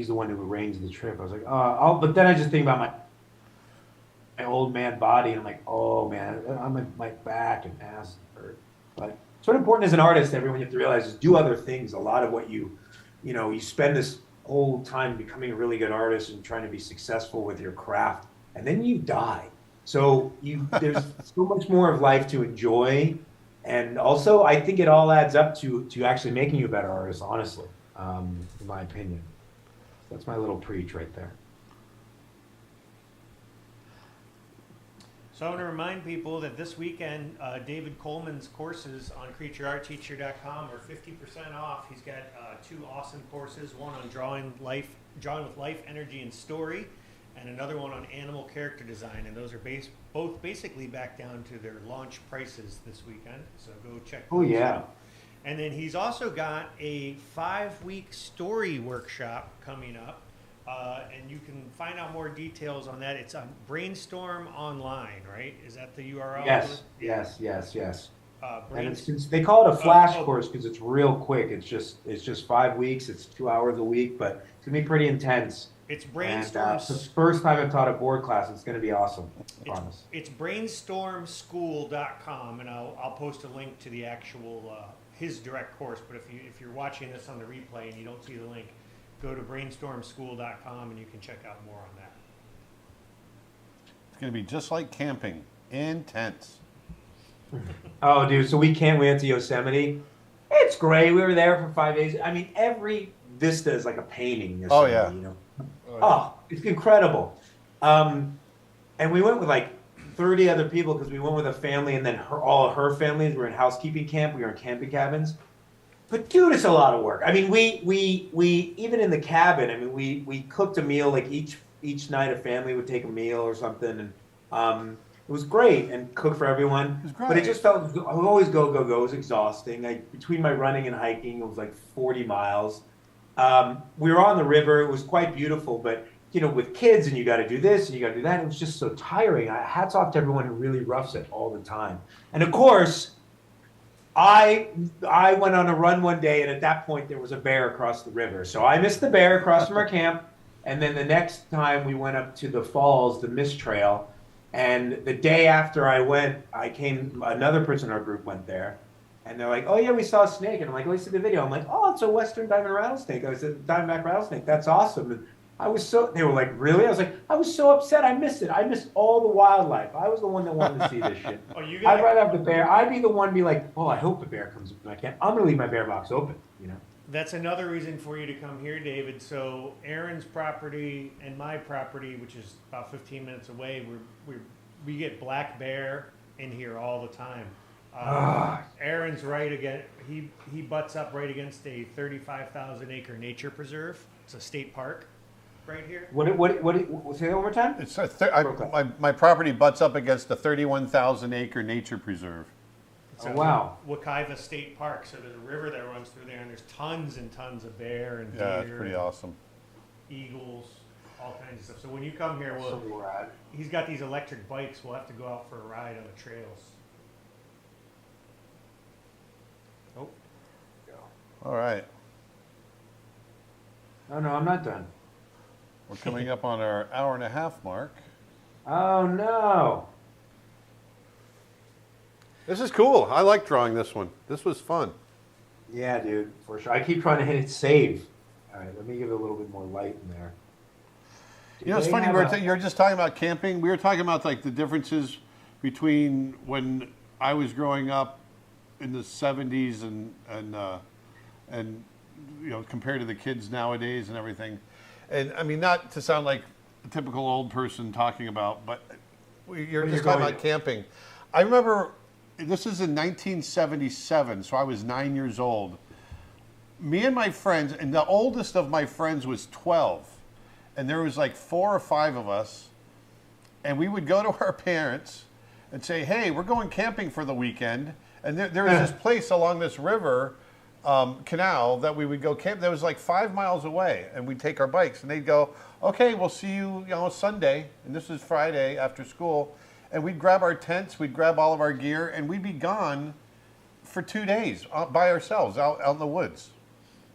the one who arranged the trip. I was like, but then I just think about my old man body, and I'm like, oh man, my back and ass hurt. But it's what important as an artist, everyone you have to realize is do other things. A lot of what you spend this whole time becoming a really good artist and trying to be successful with your craft, and then you die. So there's so much more of life to enjoy, and also I think it all adds up to actually making you a better artist, honestly, in my opinion. That's my little preach right there.
So I want to remind people that this weekend, David Coleman's courses on creatureartteacher.com are 50% off. He's got 2 awesome courses, one on drawing with life, energy, and story, and another one on animal character design. And those are both basically back down to their launch prices this weekend. So go check those out. And then he's also got a 5-week story workshop coming up. And you can find out more details on that. It's on Brainstorm Online, right? Is that the URL?
Yes. And they call it a flash course because it's real quick. It's just 5 weeks. It's 2 hours a week, but it's gonna be pretty intense.
It's Brainstorm.
It's the first time I've taught a board class. It's gonna be awesome. I promise.
It's brainstormschool.com, and I'll post a link to the actual his direct course. But if you're watching this on the replay and you don't see the link, go to brainstormschool.com and you can check out more on that.
It's going to be just like camping. Intense.
Oh, dude, so we went to Yosemite. It's great. We were there for 5 days. I mean, every vista is like a painting in Yosemite, you know? Oh, it's incredible. And we went with like 30 other people because we went with a family, and then all of her families were in housekeeping camp. We were in camping cabins. But dude, it's a lot of work. I mean, we even in the cabin. I mean, we cooked a meal like each night. A family would take a meal or something, and it was great and cook for everyone. It was great. But it just felt I would always go. It was exhausting. Between my running and hiking, it was like 40 miles. We were on the river. It was quite beautiful, but you know, with kids and you got to do this and you got to do that, it was just so tiring. Hats off to everyone who really roughs it all the time. And of course, I went on a run one day, and at that point there was a bear across the river. So I missed the bear across from our camp. And then the next time we went up to the falls, the Mist Trail. And the day after I went, another person in our group went there. And they're like, oh yeah, we saw a snake. And I'm like, oh, I see the video. I'm like, oh, it's a Western diamond rattlesnake. I said, diamondback rattlesnake. That's awesome. And they were like, really? I was like, I was so upset. I missed it. I missed all the wildlife. I was the one that wanted to see this shit. I'd rather have the bear. I'd be the one to be like, oh, I hope the bear comes up. I can't. I'm going to leave my bear box open, you know?
That's another reason for you to come here, David. So Aaron's property and my property, which is about 15 minutes away, we get black bear in here all the time. Aaron's right again. He butts up right against a 35,000 acre nature preserve. It's a state park. Right here.
What? Say that one more time.
It's my property butts up against a 31,000 acre nature preserve.
Oh, wow. Wekiva State Park. So there's a river that runs through there, and there's tons and tons of bear and deer.
Yeah, it's pretty awesome.
Eagles, all kinds of stuff. So when you come here, he's got these electric bikes. We'll have to go out for a ride on the trails. Oh.
All right.
Oh no, I'm not done.
We're coming up on our hour and a half mark.
Oh, no.
This is cool. I like drawing this one. This was fun.
Yeah, dude, for sure. I keep trying to hit save. All right, let me give it a little bit more light in there.
You know, it's funny. You're just talking about camping. We were talking about like the differences between when I was growing up in the 70s and you know, compared to the kids nowadays and everything. And I mean, not to sound like a typical old person talking about, but you're just talking about camping. I remember this is in 1977, so I was 9 years old. Me and my friends, and the oldest of my friends was 12, and there was like 4 or 5 of us, and we would go to our parents and say, "Hey, we're going camping for the weekend," and there was this place along this river. Canal that we would go camp. That was like 5 miles away, and we'd take our bikes, and they'd go, "Okay, we'll see you, Sunday." And this is Friday after school, and we'd grab our tents, we'd grab all of our gear, and we'd be gone for 2 days by ourselves out in the woods,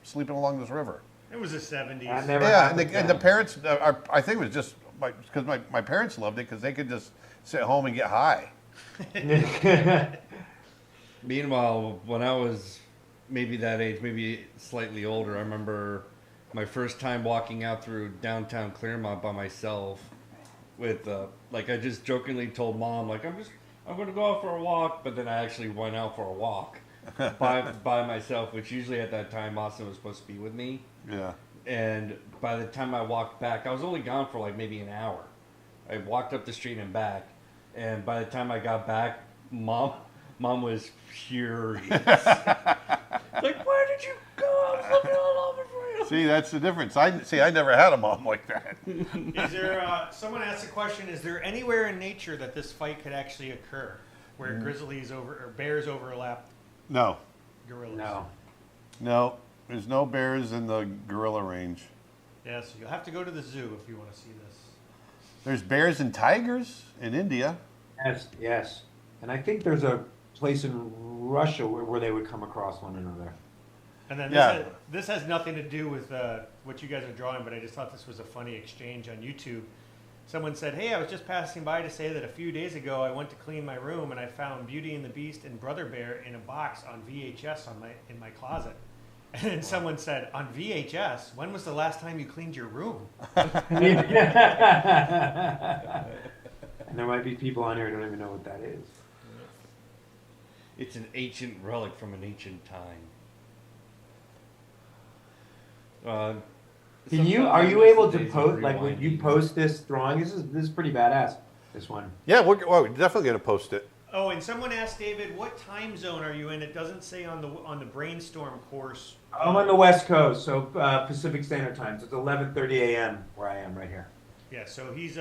sleeping along this river.
It was the 70s.
Yeah, and the parents, I think it was just because my parents loved it because they could just sit home and get high.
Meanwhile, when I was maybe that age, maybe slightly older, I remember my first time walking out through downtown Claremont by myself with, I just jokingly told Mom, like, I'm going to go out for a walk, but then I actually went out for a walk by myself, which usually at that time Austin was supposed to be with me.
Yeah.
And by the time I walked back, I was only gone for like maybe an hour. I walked up the street and back, And by the time I got back, mom was furious. Like, where did you go? I was looking all over for you.
See, that's the difference. I never had a mom like that.
Is there? Someone asked the question: is there anywhere in nature that this fight could actually occur, where grizzlies or bears overlap
No,
gorillas?
no. There's no bears in the gorilla range.
Yes, you'll have to go to the zoo if you want to see this.
There's bears and tigers in India.
Yes. And I think there's a place in Russia where they would come across one another.
And then this has nothing to do with what you guys are drawing, but I just thought this was a funny exchange on YouTube. Someone said, "Hey, I was just passing by to say that a few days ago I went to clean my room and I found Beauty and the Beast and Brother Bear in a box on VHS in my closet." And then someone said, "On VHS? When was the last time you cleaned your room?"
And there might be people on here who don't even know what that is.
It's an ancient relic from an ancient time.
Are you able to post, like, when you post this drawing? This is pretty badass, this one.
Yeah, we're definitely going to post it.
Oh, and someone asked David, "What time zone are you in?" It doesn't say on the brainstorm course.
I'm on the West Coast, so Pacific Standard Time. So it's 11:30 a.m. where I am right here.
Yeah, so he's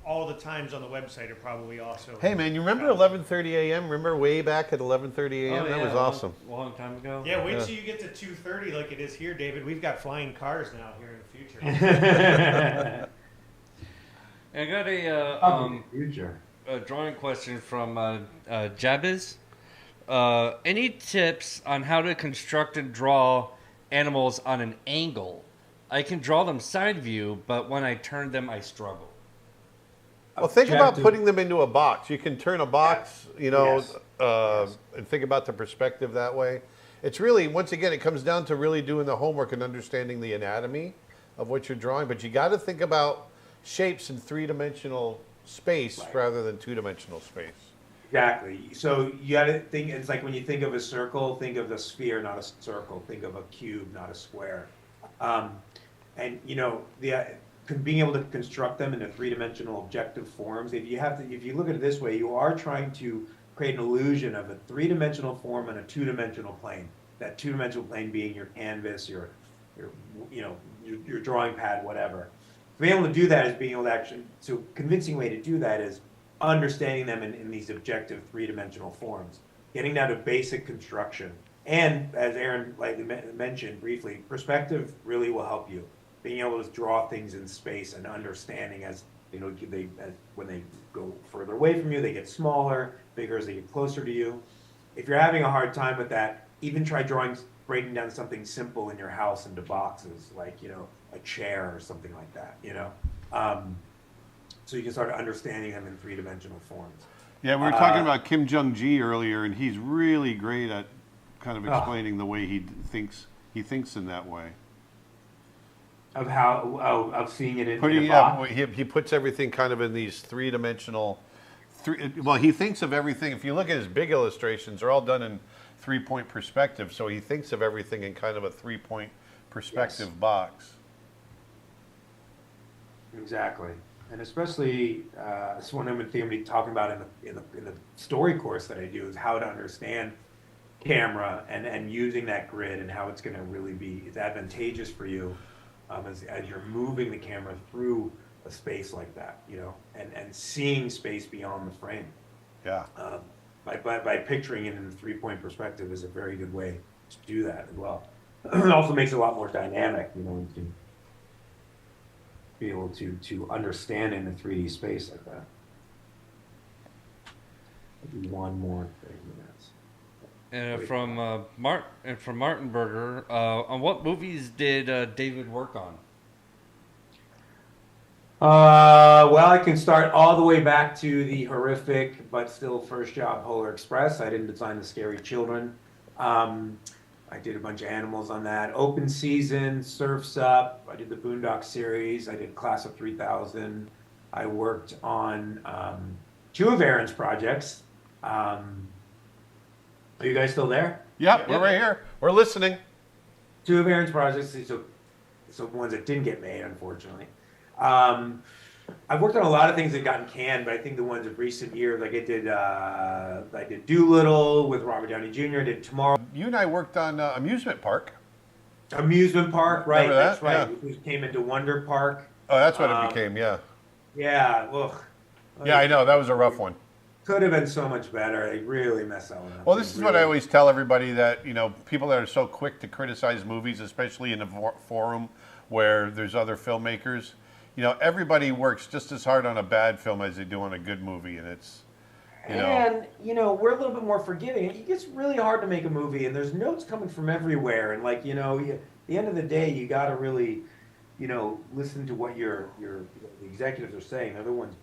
all the times on the website are probably also.
Hey, man, you remember 11:30 a.m.? Remember way back at 11:30 a.m.? That was awesome.
A long time ago.
Yeah, wait till you get to 2:30 like it is here, David. We've got flying cars now here in the future.
I got a drawing question from Jabez. Any tips on how to construct and draw animals on an angle? I can draw them side view, but when I turn them, I struggle.
Well, think about putting them into a box. You can turn a box, and think about the perspective that way. It's really, once again, it comes down to really doing the homework and understanding the anatomy of what you're drawing. But you got to think about shapes in three-dimensional space rather than two-dimensional space.
Exactly. So you got to think, it's like when you think of a circle, think of the sphere, not a circle. Think of a cube, not a square. And being able to construct them into three-dimensional objective forms. If you look at it this way, you are trying to create an illusion of a three-dimensional form and a two-dimensional plane. That two-dimensional plane being your canvas, your drawing pad, whatever. Being able to do that is being able to actually. So, a convincing way to do that is understanding them in these objective three-dimensional forms, getting down to basic construction. And as Aaron lightly mentioned briefly, perspective really will help you. Being able to draw things in space and understanding as when they go further away from you, they get smaller, bigger as they get closer to you. If you're having a hard time with that, even try breaking down something simple in your house into boxes, like a chair or something like that. So you can start understanding them in three-dimensional forms.
Yeah, we were talking about Kim Jong-gi earlier, and he's really great at kind of explaining the way he thinks in that way.
Of seeing it in a box?
He puts everything kind of in these three-dimensional. Well, he thinks of everything. If you look at his big illustrations, they're all done in three-point perspective. So he thinks of everything in kind of a three-point perspective box.
Exactly, and especially it's one thing I'm going to be talking about in the story course that I do is how to understand camera and using that grid and how it's going to really be advantageous for you as you're moving the camera through a space like that, and seeing space beyond the frame.
Yeah.
By picturing it in a three-point perspective is a very good way to do that as well. It also makes it a lot more dynamic, you can be able to understand in a 3D space like that. Maybe one more thing.
And from Martinberger, on what movies did David work on?
Well, I can start all the way back to the horrific but still first job Polar Express. I didn't design the Scary Children. I did a bunch of animals on that. Open Season, Surf's Up. I did the Boondock series. I did Class of 3000. I worked on 2 of Aaron's projects. Are you guys still there?
Yep, we're right here. We're listening.
2 of Aaron's projects, so ones that didn't get made, unfortunately. I've worked on a lot of things that gotten canned, but I think the ones of recent years, like I did Doolittle with Robert Downey Jr. I did Tomorrow.
You and I worked on Amusement Park.
Amusement Park, right?
Remember that?
That's right.
Yeah.
Which came into Wonder Park.
Oh, that's what it became. Yeah.
Yeah. Ugh.
Yeah, I know that was a rough one.
Could have been so much better. They really messed that one up.
Well, this is what I always tell everybody, that people that are so quick to criticize movies, especially in a forum where there's other filmmakers, everybody works just as hard on a bad film as they do on a good movie, and it's
And we're a little bit more forgiving. It gets really hard to make a movie, and there's notes coming from everywhere. And at the end of the day, you got to really, listen to what the executives are saying. They're the ones,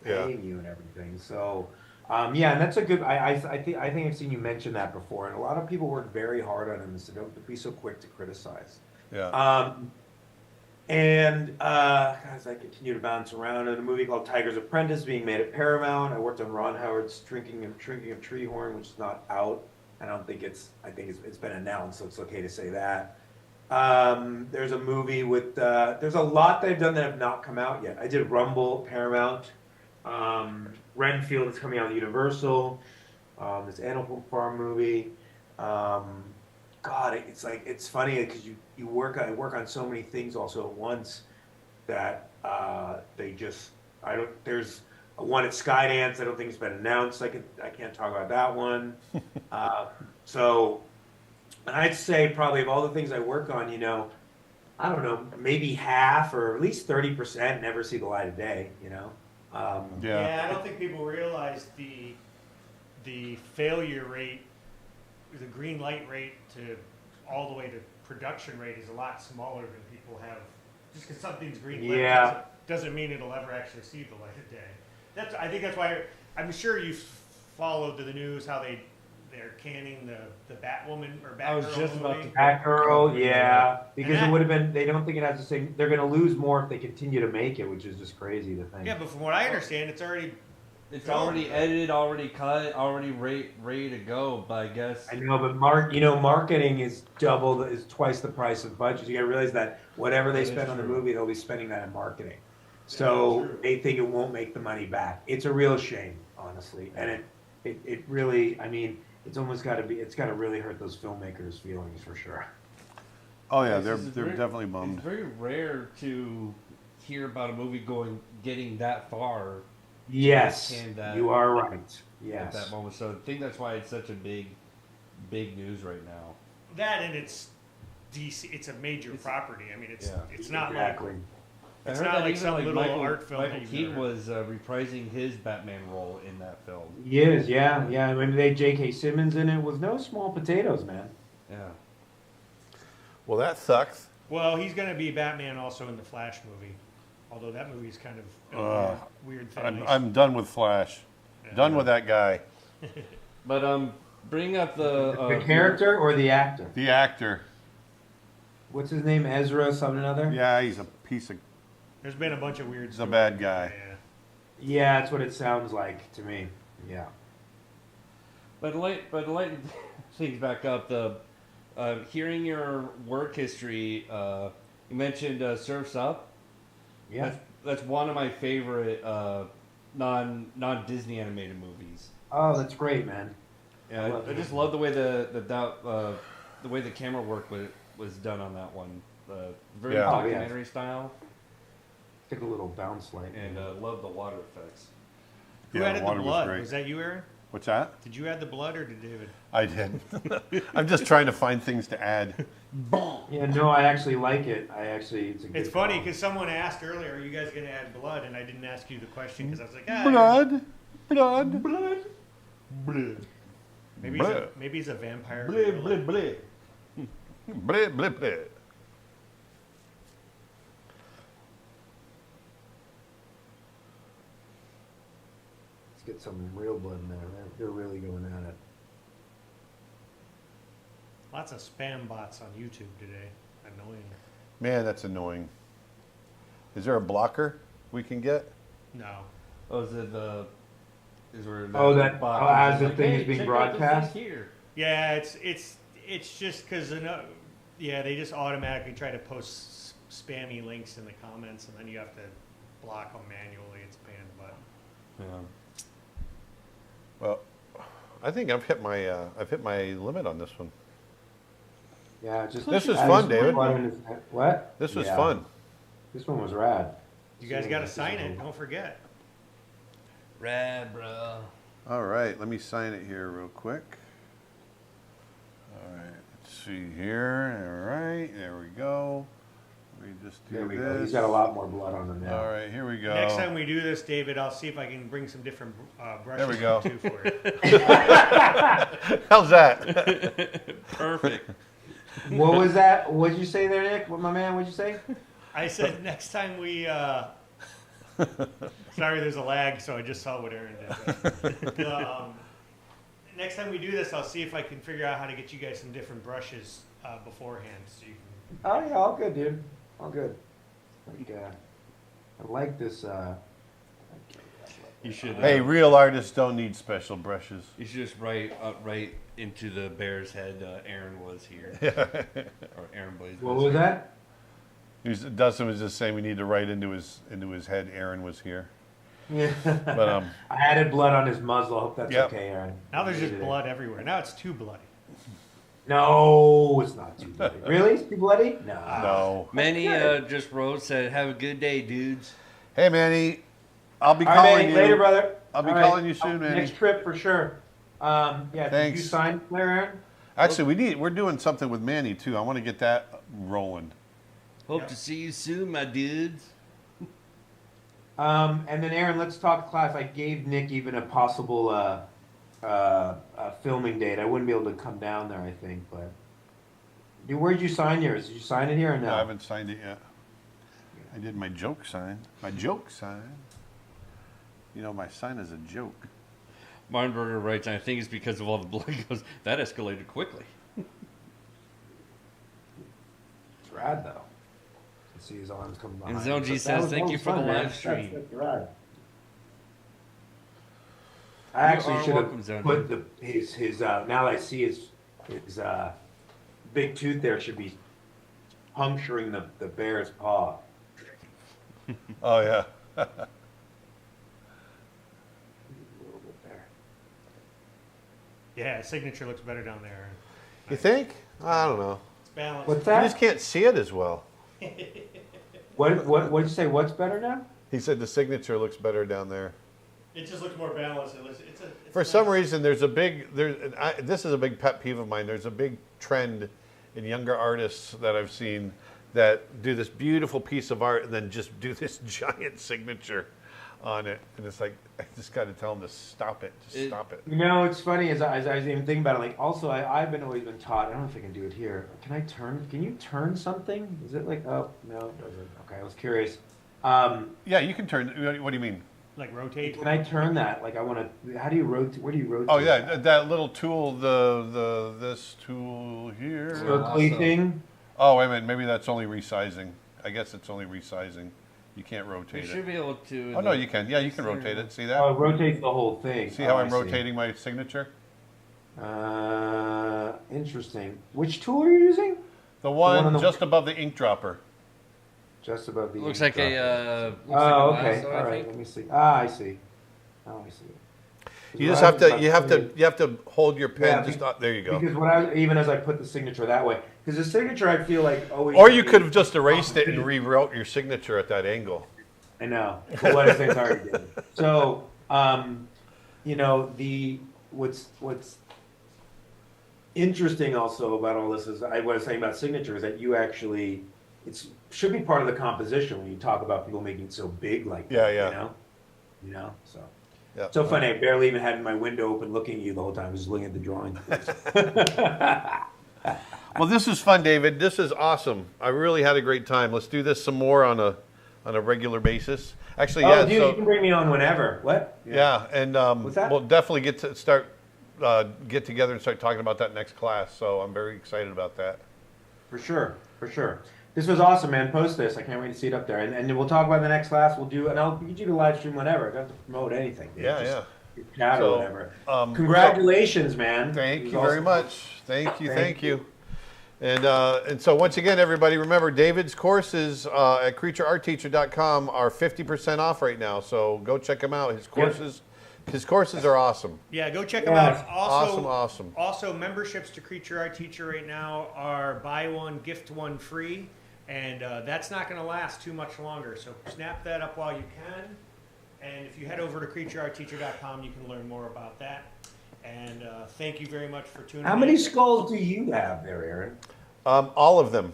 paying you and everything. So, and that's a good. I think I've seen you mention that before, and a lot of people work very hard on it, so don't be so quick to criticize.
yeah.
As I continue to bounce around, in a movie called Tiger's Apprentice being made at Paramount. I worked on Ron Howard's Drinking of Treehorn, which is not out. I think it's been announced, so it's okay to say that. There's a movie with there's a lot that I've done that have not come out yet. I did Rumble at Paramount. Renfield is coming out on Universal. This Animal Farm movie. God, it's funny because I work on so many things also at once that there's one at Skydance. I don't think it's been announced. I can't talk about that one. And I'd say probably of all the things I work on, I don't know, maybe half or at least 30% never see the light of day.
Yeah, I don't think people realize the failure rate, the green light rate to all the way to production rate is a lot smaller than people have. Just because something's green lit doesn't mean it'll ever actually see the light of day. I think that's why I'm sure you've followed the news how they're canning the Batwoman or Batgirl.
I was just about to.
Batgirl, yeah, because it would have been. They don't think it has the same. They're going to lose more if they continue to make it, which is just crazy to think.
Yeah, but from what I understand, it's already.
It's already edited, already cut, already ready to go. But I guess
I know, but marketing is twice the price of budget. You got to realize that whatever they spend on the movie, they'll be spending that in marketing. So they think it won't make the money back. It's a real shame, honestly, and it really. I mean, it's almost got to be. It's got to really hurt those filmmakers' feelings for sure.
Oh yeah, they're definitely bummed.
It's very rare to hear about a movie getting that far.
Yes, you are right. Yes.
At that moment, so I think that's why it's such a big news right now.
That and it's DC. It's a major property. I mean, it's not
exactly.
like it's not like some little art film.
Michael Keaton was reprising his Batman role in that film.
He is, yeah. I mean, J.K. Simmons in it was no small potatoes, man.
Yeah.
Well, that sucks.
Well, he's going to be Batman also in the Flash movie. Although that movie's kind of a weird thing.
I'm done with Flash. Yeah. Done with that guy.
But bring up
the character or the actor?
The actor.
What's his name? Ezra something or other?
Yeah, he's a piece of.
There's been a bunch of weird.
He's a bad guy.
Yeah, that's what it sounds like to me. Yeah.
But light things back up. Hearing your work history, you mentioned Surf's Up.
Yeah,
that's one of my favorite non Disney animated movies.
Oh, that's great, man.
Yeah, I just love the way the way the camera work was done on that one. Very documentary style.
Took a little bounce light.
And love the water effects.
Who added the blood? Was that you, Aaron?
What's that?
Did you add the blood or did David?
I did. I'm just trying to find things to add.
Yeah, no, I actually like it. It's
funny because someone asked earlier, "Are you guys going to add blood?" And I didn't ask you the question because I was like,
blood.
Maybe he's a vampire.
Bleh.
Get some real blood in there. They're really going at it.
Lots of spam bots on YouTube today. Annoying.
Man, that's annoying. Is there a blocker we can get?
No.
Oh, is it the? Is where?
As the thing is being broadcast
here.
Yeah, it's just because they just automatically try to post spammy links in the comments, and then you have to block them manually. It's a pain in the butt.
Yeah.
Well, I think I've hit my limit on this one.
Yeah, just
This is
add
fun,
some
David.
blood in his- What?
This was
Yeah.
fun.
This one was rad.
You guys got to sign it. Don't forget.
Rad, bro.
All right, let me sign it here real quick. All right, let's see here. All right, there we go. We just do
There we
this.
go. He's got a lot more blood on him now.
All right, here we go.
Next time we do this, David, I'll see if I can bring some different brushes
There we go.
too for you.
How's that?
Perfect.
What was that? What'd you say there, Nick? What, my man? What'd you say?
I said next time we. Sorry, there's a lag, so I just saw what Aaron did. Next time we do this, I'll see if I can figure out how to get you guys some different brushes beforehand, so you can.
Oh yeah, all good, dude. All good. Like, I like this.
You should.
Hey, real artists don't need special brushes.
You should just write right into the bear's head. Aaron was here, or Aaron Blaise.
What was that?
Dustin was just saying we need to write into his head. Aaron was here,
Yeah.
but
I added blood on his muzzle. I hope that's
Yep.
okay, Aaron.
Now there's just
Needed it.
blood everywhere. Now it's too bloody.
No, it's not too bloody. Really? It's too bloody? No.
no.
Manny just wrote, said, "Have a good day, dudes."
Hey, Manny, I'll be
All
calling
right, Manny,
you
later, brother.
I'll be
All
calling you soon, Manny.
Next trip for sure. Yeah, did
Thanks.
you sign there, Aaron?
Actually, we're doing something with Manny too. I want to get that rolling.
Hope to see you soon, my dudes.
And then Aaron, let's talk class. I gave Nick even a possible filming date. I wouldn't be able to come down there, I think, but where'd you sign yours? Did you sign it here or no?
No, I haven't signed it yet. I did my joke sign. My joke sign. You know, my sign is a joke.
Martinberger writes, and I think it's because of all the blood. He goes, that escalated quickly.
It's rad though. You see his arms coming behind.
And Zone G
That
says,
was-
"Thank
that
you
was
for the
fun, man.
live stream."
That's rad. I
You
actually
are
should
welcome,
have
Zone
put his now that I see his big tooth there should be puncturing the bear's paw.
Oh yeah.
A little bit there.
Yeah, signature looks better down there.
You think? I don't know.
It's balanced.
What's
You
that?
just can't see it as well.
What'd you say? What's better now?
He said the signature looks better down there.
It just looks more balanced. It's
For some reason, this is a big pet peeve of mine. There's a big trend in younger artists that I've seen that do this beautiful piece of art and then just do this giant signature on it. And it's like, I just got to tell them to stop it. Just stop it.
You know, it's funny as I was even thinking about it. Like, also, I've always been taught. I don't know if I can do it here. Can you turn something? Is it like? Oh no, it doesn't. Okay, I was curious.
Yeah, you can turn. What do you mean?
like rotate.
Can I turn that? Like, I want to. How do you rotate? Where do you rotate?
Oh yeah, that little tool, this tool here.
Circly thing.
Oh wait a minute, maybe that's only resizing. I guess it's only resizing. You can't
You
rotate
should
it.
be able to.
Oh no, you can. Yeah, you can rotate it. See
Oh,
that?
it rotates the whole thing.
See how
Oh,
I'm
I see.
rotating my signature?
Interesting. Which tool are you using?
The
one
one
on the-
just above the ink dropper.
Just above the.
Looks
ink
like
dropper.
a. Looks
Oh,
like a
okay.
lasso,
All
I
right.
think.
Let me see. I see. Oh, I see.
You just have to. You have to hold your pen.
Yeah,
just there you go.
Because even as I put the signature that way, because the signature I feel like always.
Or you could have just erased it and rewrote your signature at that angle.
I know. But what if it's already did? So, you know, what's interesting also about all this is what I was saying about signature is that you actually should be part of the composition when you talk about people making it so big like
Yeah,
that,
yeah.
You know, so.
Yeah.
So funny. I barely even had my window open looking at you the whole time. I was just looking at the drawing.
Well, this is fun, David. This is awesome. I really had a great time. Let's do this some more on a regular basis. Actually, yeah.
Oh, dude, you can bring me on whenever. What?
Yeah, and
What's that?
we'll definitely get together and start talking about that next class. So I'm very excited about that.
For sure, for sure. This was awesome, man. Post this. I can't wait to see it up there. And we'll talk about the next class. We'll do, and I'll get you to live stream whenever. I don't have to promote anything. Dude.
Yeah,
Just
yeah.
chat
So,
or whatever.
um,
Congratulations, man.
Thank
It was
you very
awesome.
much. Thank you.
Thank
Thank you. And so once again, everybody, remember David's courses at creatureartteacher.com are 50% off right now. So go check them out. His courses are awesome.
Yeah, go check them out.
Awesome.
Also, memberships to Creature Art Teacher right now are buy one, gift one free. And that's not going to last too much longer. So snap that up while you can. And if you head over to creatureartteacher.com, you can learn more about that. And thank you very much for tuning in.
How many skulls do you have there, Aaron?
All of them.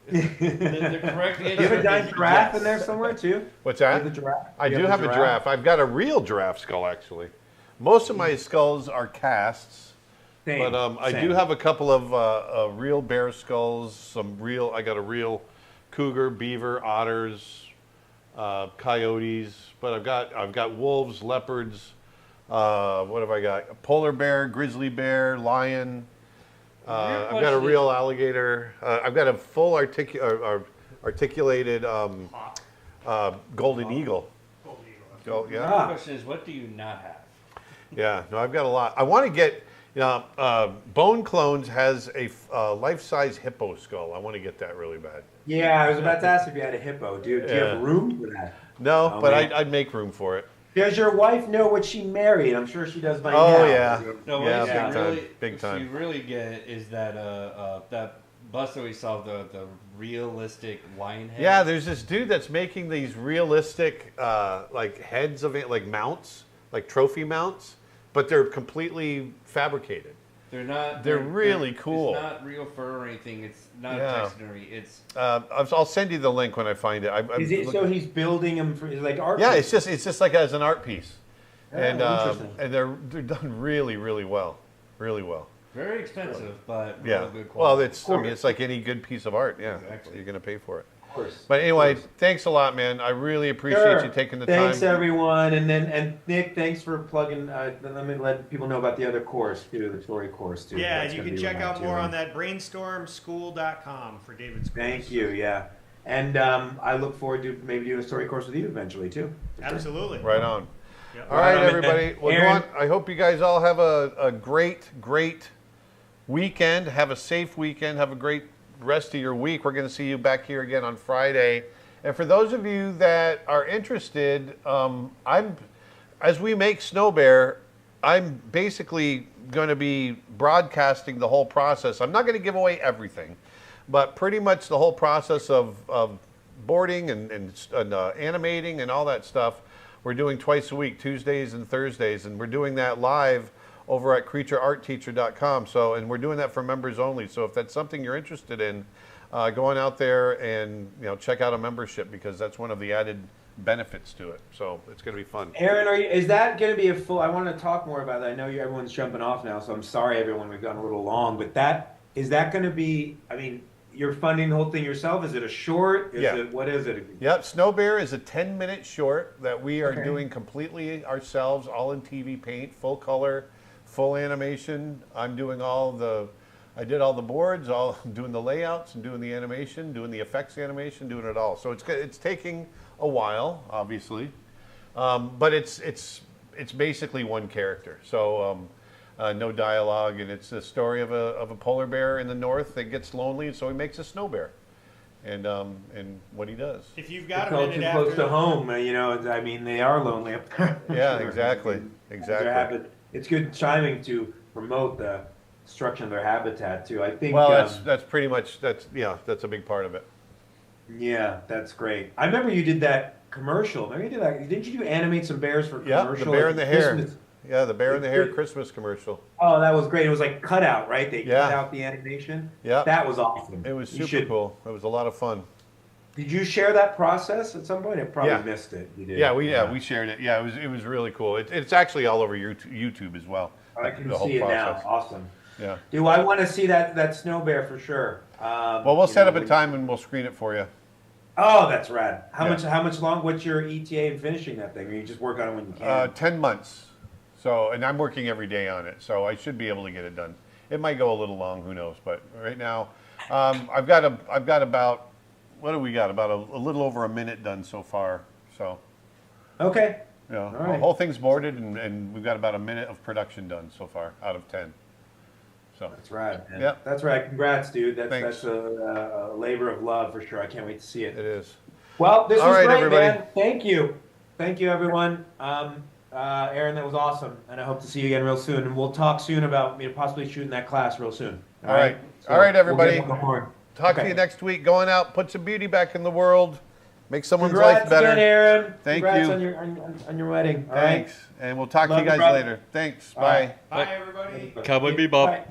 The correct answer.
Do you have a giant
is
giraffe
yes.
in there somewhere too?
What's
You
that?
have a giraffe?
I do have a giraffe. I've got a real giraffe skull, actually. Most of my skulls are casts.
Same,
But I
same.
do have a couple of real bear skulls. I got a real cougar, beaver, otters, coyotes. But I've got wolves, leopards. What have I got? A polar bear, grizzly bear, lion. I've got a real alligator. I've got a full articulated golden eagle. Oh, yeah.
The question is, what do you not have?
Yeah, no, I've got a lot. I want to get, Bone Clones has a life-size hippo skull. I want to get that really bad.
Yeah, I was about to ask if you had a hippo, dude. Do you have
Yeah.
room for that?
No,
Oh,
but
man.
I'd make room for it.
Does your wife know what she married? I'm sure she does by now.
Oh, yeah.
No,
Yeah,
what you
big time,
really,
big
what
time.
you really get is that that bust that we saw, the realistic lion head.
Yeah, there's this dude that's making these realistic, like heads of it, like mounts, like trophy mounts, but they're completely fabricated.
They're not.
They're really cool.
It's not real fur or anything. It's not
Yeah.
taxidermy. It's
I'll send you the link when I find it. I'm
Is it so
looking-
he's building them for like art?
Yeah,
pieces?
it's just like as an art piece,
Oh,
and
interesting.
they're done really well, really well.
very expensive, but
Yeah.
real good
Well,
quality.
it's like any good piece of art. Yeah,
Exactly.
you're gonna pay for it.
Of course.
But anyway,
Of course.
thanks a lot, man. I really appreciate
Sure.
you taking the
Thanks
time.
everyone, and Nick, thanks for plugging. Let me let people know about the other course too, the story course too.
Yeah,
That's
you
gonna
can
be
check
when I
out more
tune
on
in.
that brainstormschool.com for David's course.
Thank you. Yeah, and I look forward to maybe doing a story course with you eventually too.
Absolutely.
Right on.
Yep.
All right,
on, man.
everybody. Well,
Aaron.
I hope you guys all have a great weekend. Have a safe weekend. Have a great rest of your week. We're going to see you back here again on Friday. And for those of you that are interested, as we make Snow Bear, I'm basically going to be broadcasting the whole process. I'm not going to give away everything, but pretty much the whole process of boarding and animating and all that stuff. We're doing twice a week, Tuesdays and Thursdays, and we're doing that live over at creatureartteacher.com. So, and we're doing that for members only. So if that's something you're interested in, going out there and check out a membership, because that's one of the added benefits to it. So it's going to be fun.
Aaron, is that going to be a full? I want to talk more about that. I know everyone's jumping off now, so I'm sorry, everyone. We've gone a little long, but is that going to be? I mean, you're funding the whole thing yourself. Is it a short?
Yeah.
What is it?
Yep, Snow Bear is a 10-minute short that we are doing completely ourselves, all in TV paint, full color, full animation. I'm doing I did all the boards, doing the layouts and doing the animation, doing the effects animation, doing it all. So it's taking a while, obviously, but it's basically one character. So no dialogue, and it's the story of a polar bear in the north that gets lonely, so he makes a snow bear, and what he does.
If you've got a
It's all
minute
too
after
close to home. I mean, they are lonely up there.
Yeah,
Sure.
exactly.
It's good chiming to promote the destruction of their habitat too. I think.
Well, that's pretty much that's a big part of it.
Yeah, that's great. I remember you did that commercial. Maybe you did that. Didn't you animate some bears for
Yeah,
commercial?
the bear and the hare.
Christmas?
Yeah, the bear and the hare Christmas commercial.
Oh, that was great. It was like cut out, right? They
Yeah.
cut out the animation.
Yeah.
That was awesome.
It was
You
super
should-
cool. It was a lot of fun.
Did you share that process at some point? I probably
Yeah.
missed it. You did.
Yeah, we shared it. Yeah, it was really cool. It's actually all over YouTube as well.
I can
the whole
see it now.
process.
Awesome.
Yeah.
Do I want to see that snow bear for sure?
Well, we'll set up a time and we'll screen it for you.
Oh, that's rad. How
Yeah.
much long? What's your ETA in finishing that thing? Or you just work on it when you can?
10 months. So, and I'm working every day on it, so I should be able to get it done. It might go a little long, who knows? But right now, I've got about, what do we got? About a little over a minute done so far. So,
Okay.
yeah,
right.
the whole thing's boarded, and we've got about a minute of production done so far out of 10. So
That's right, man.
Yep.
That's right. Congrats, dude.
Thanks.
That's a labor of love for sure. I can't wait to see it.
it is.
Well, this
All
was
right,
great,
everybody.
man. Thank you. Thank you, everyone. Aaron, that was awesome. And I hope to see you again real soon. And we'll talk soon about possibly shooting that class real soon.
All right.
So
All right,
we'll
everybody.
get on the horn.
Talk to
Okay.
you next week. Going out, put some beauty back in the world, make someone's
Congrats
life better.
again, Aaron.
Thank
Congrats
you.
on your wedding. All right.
Thanks. And we'll talk to
Love
you
you,
guys
brother.
later. Thanks.
All
Bye.
right.
Bye, everybody.
Cowboy
All
Bebop.
right.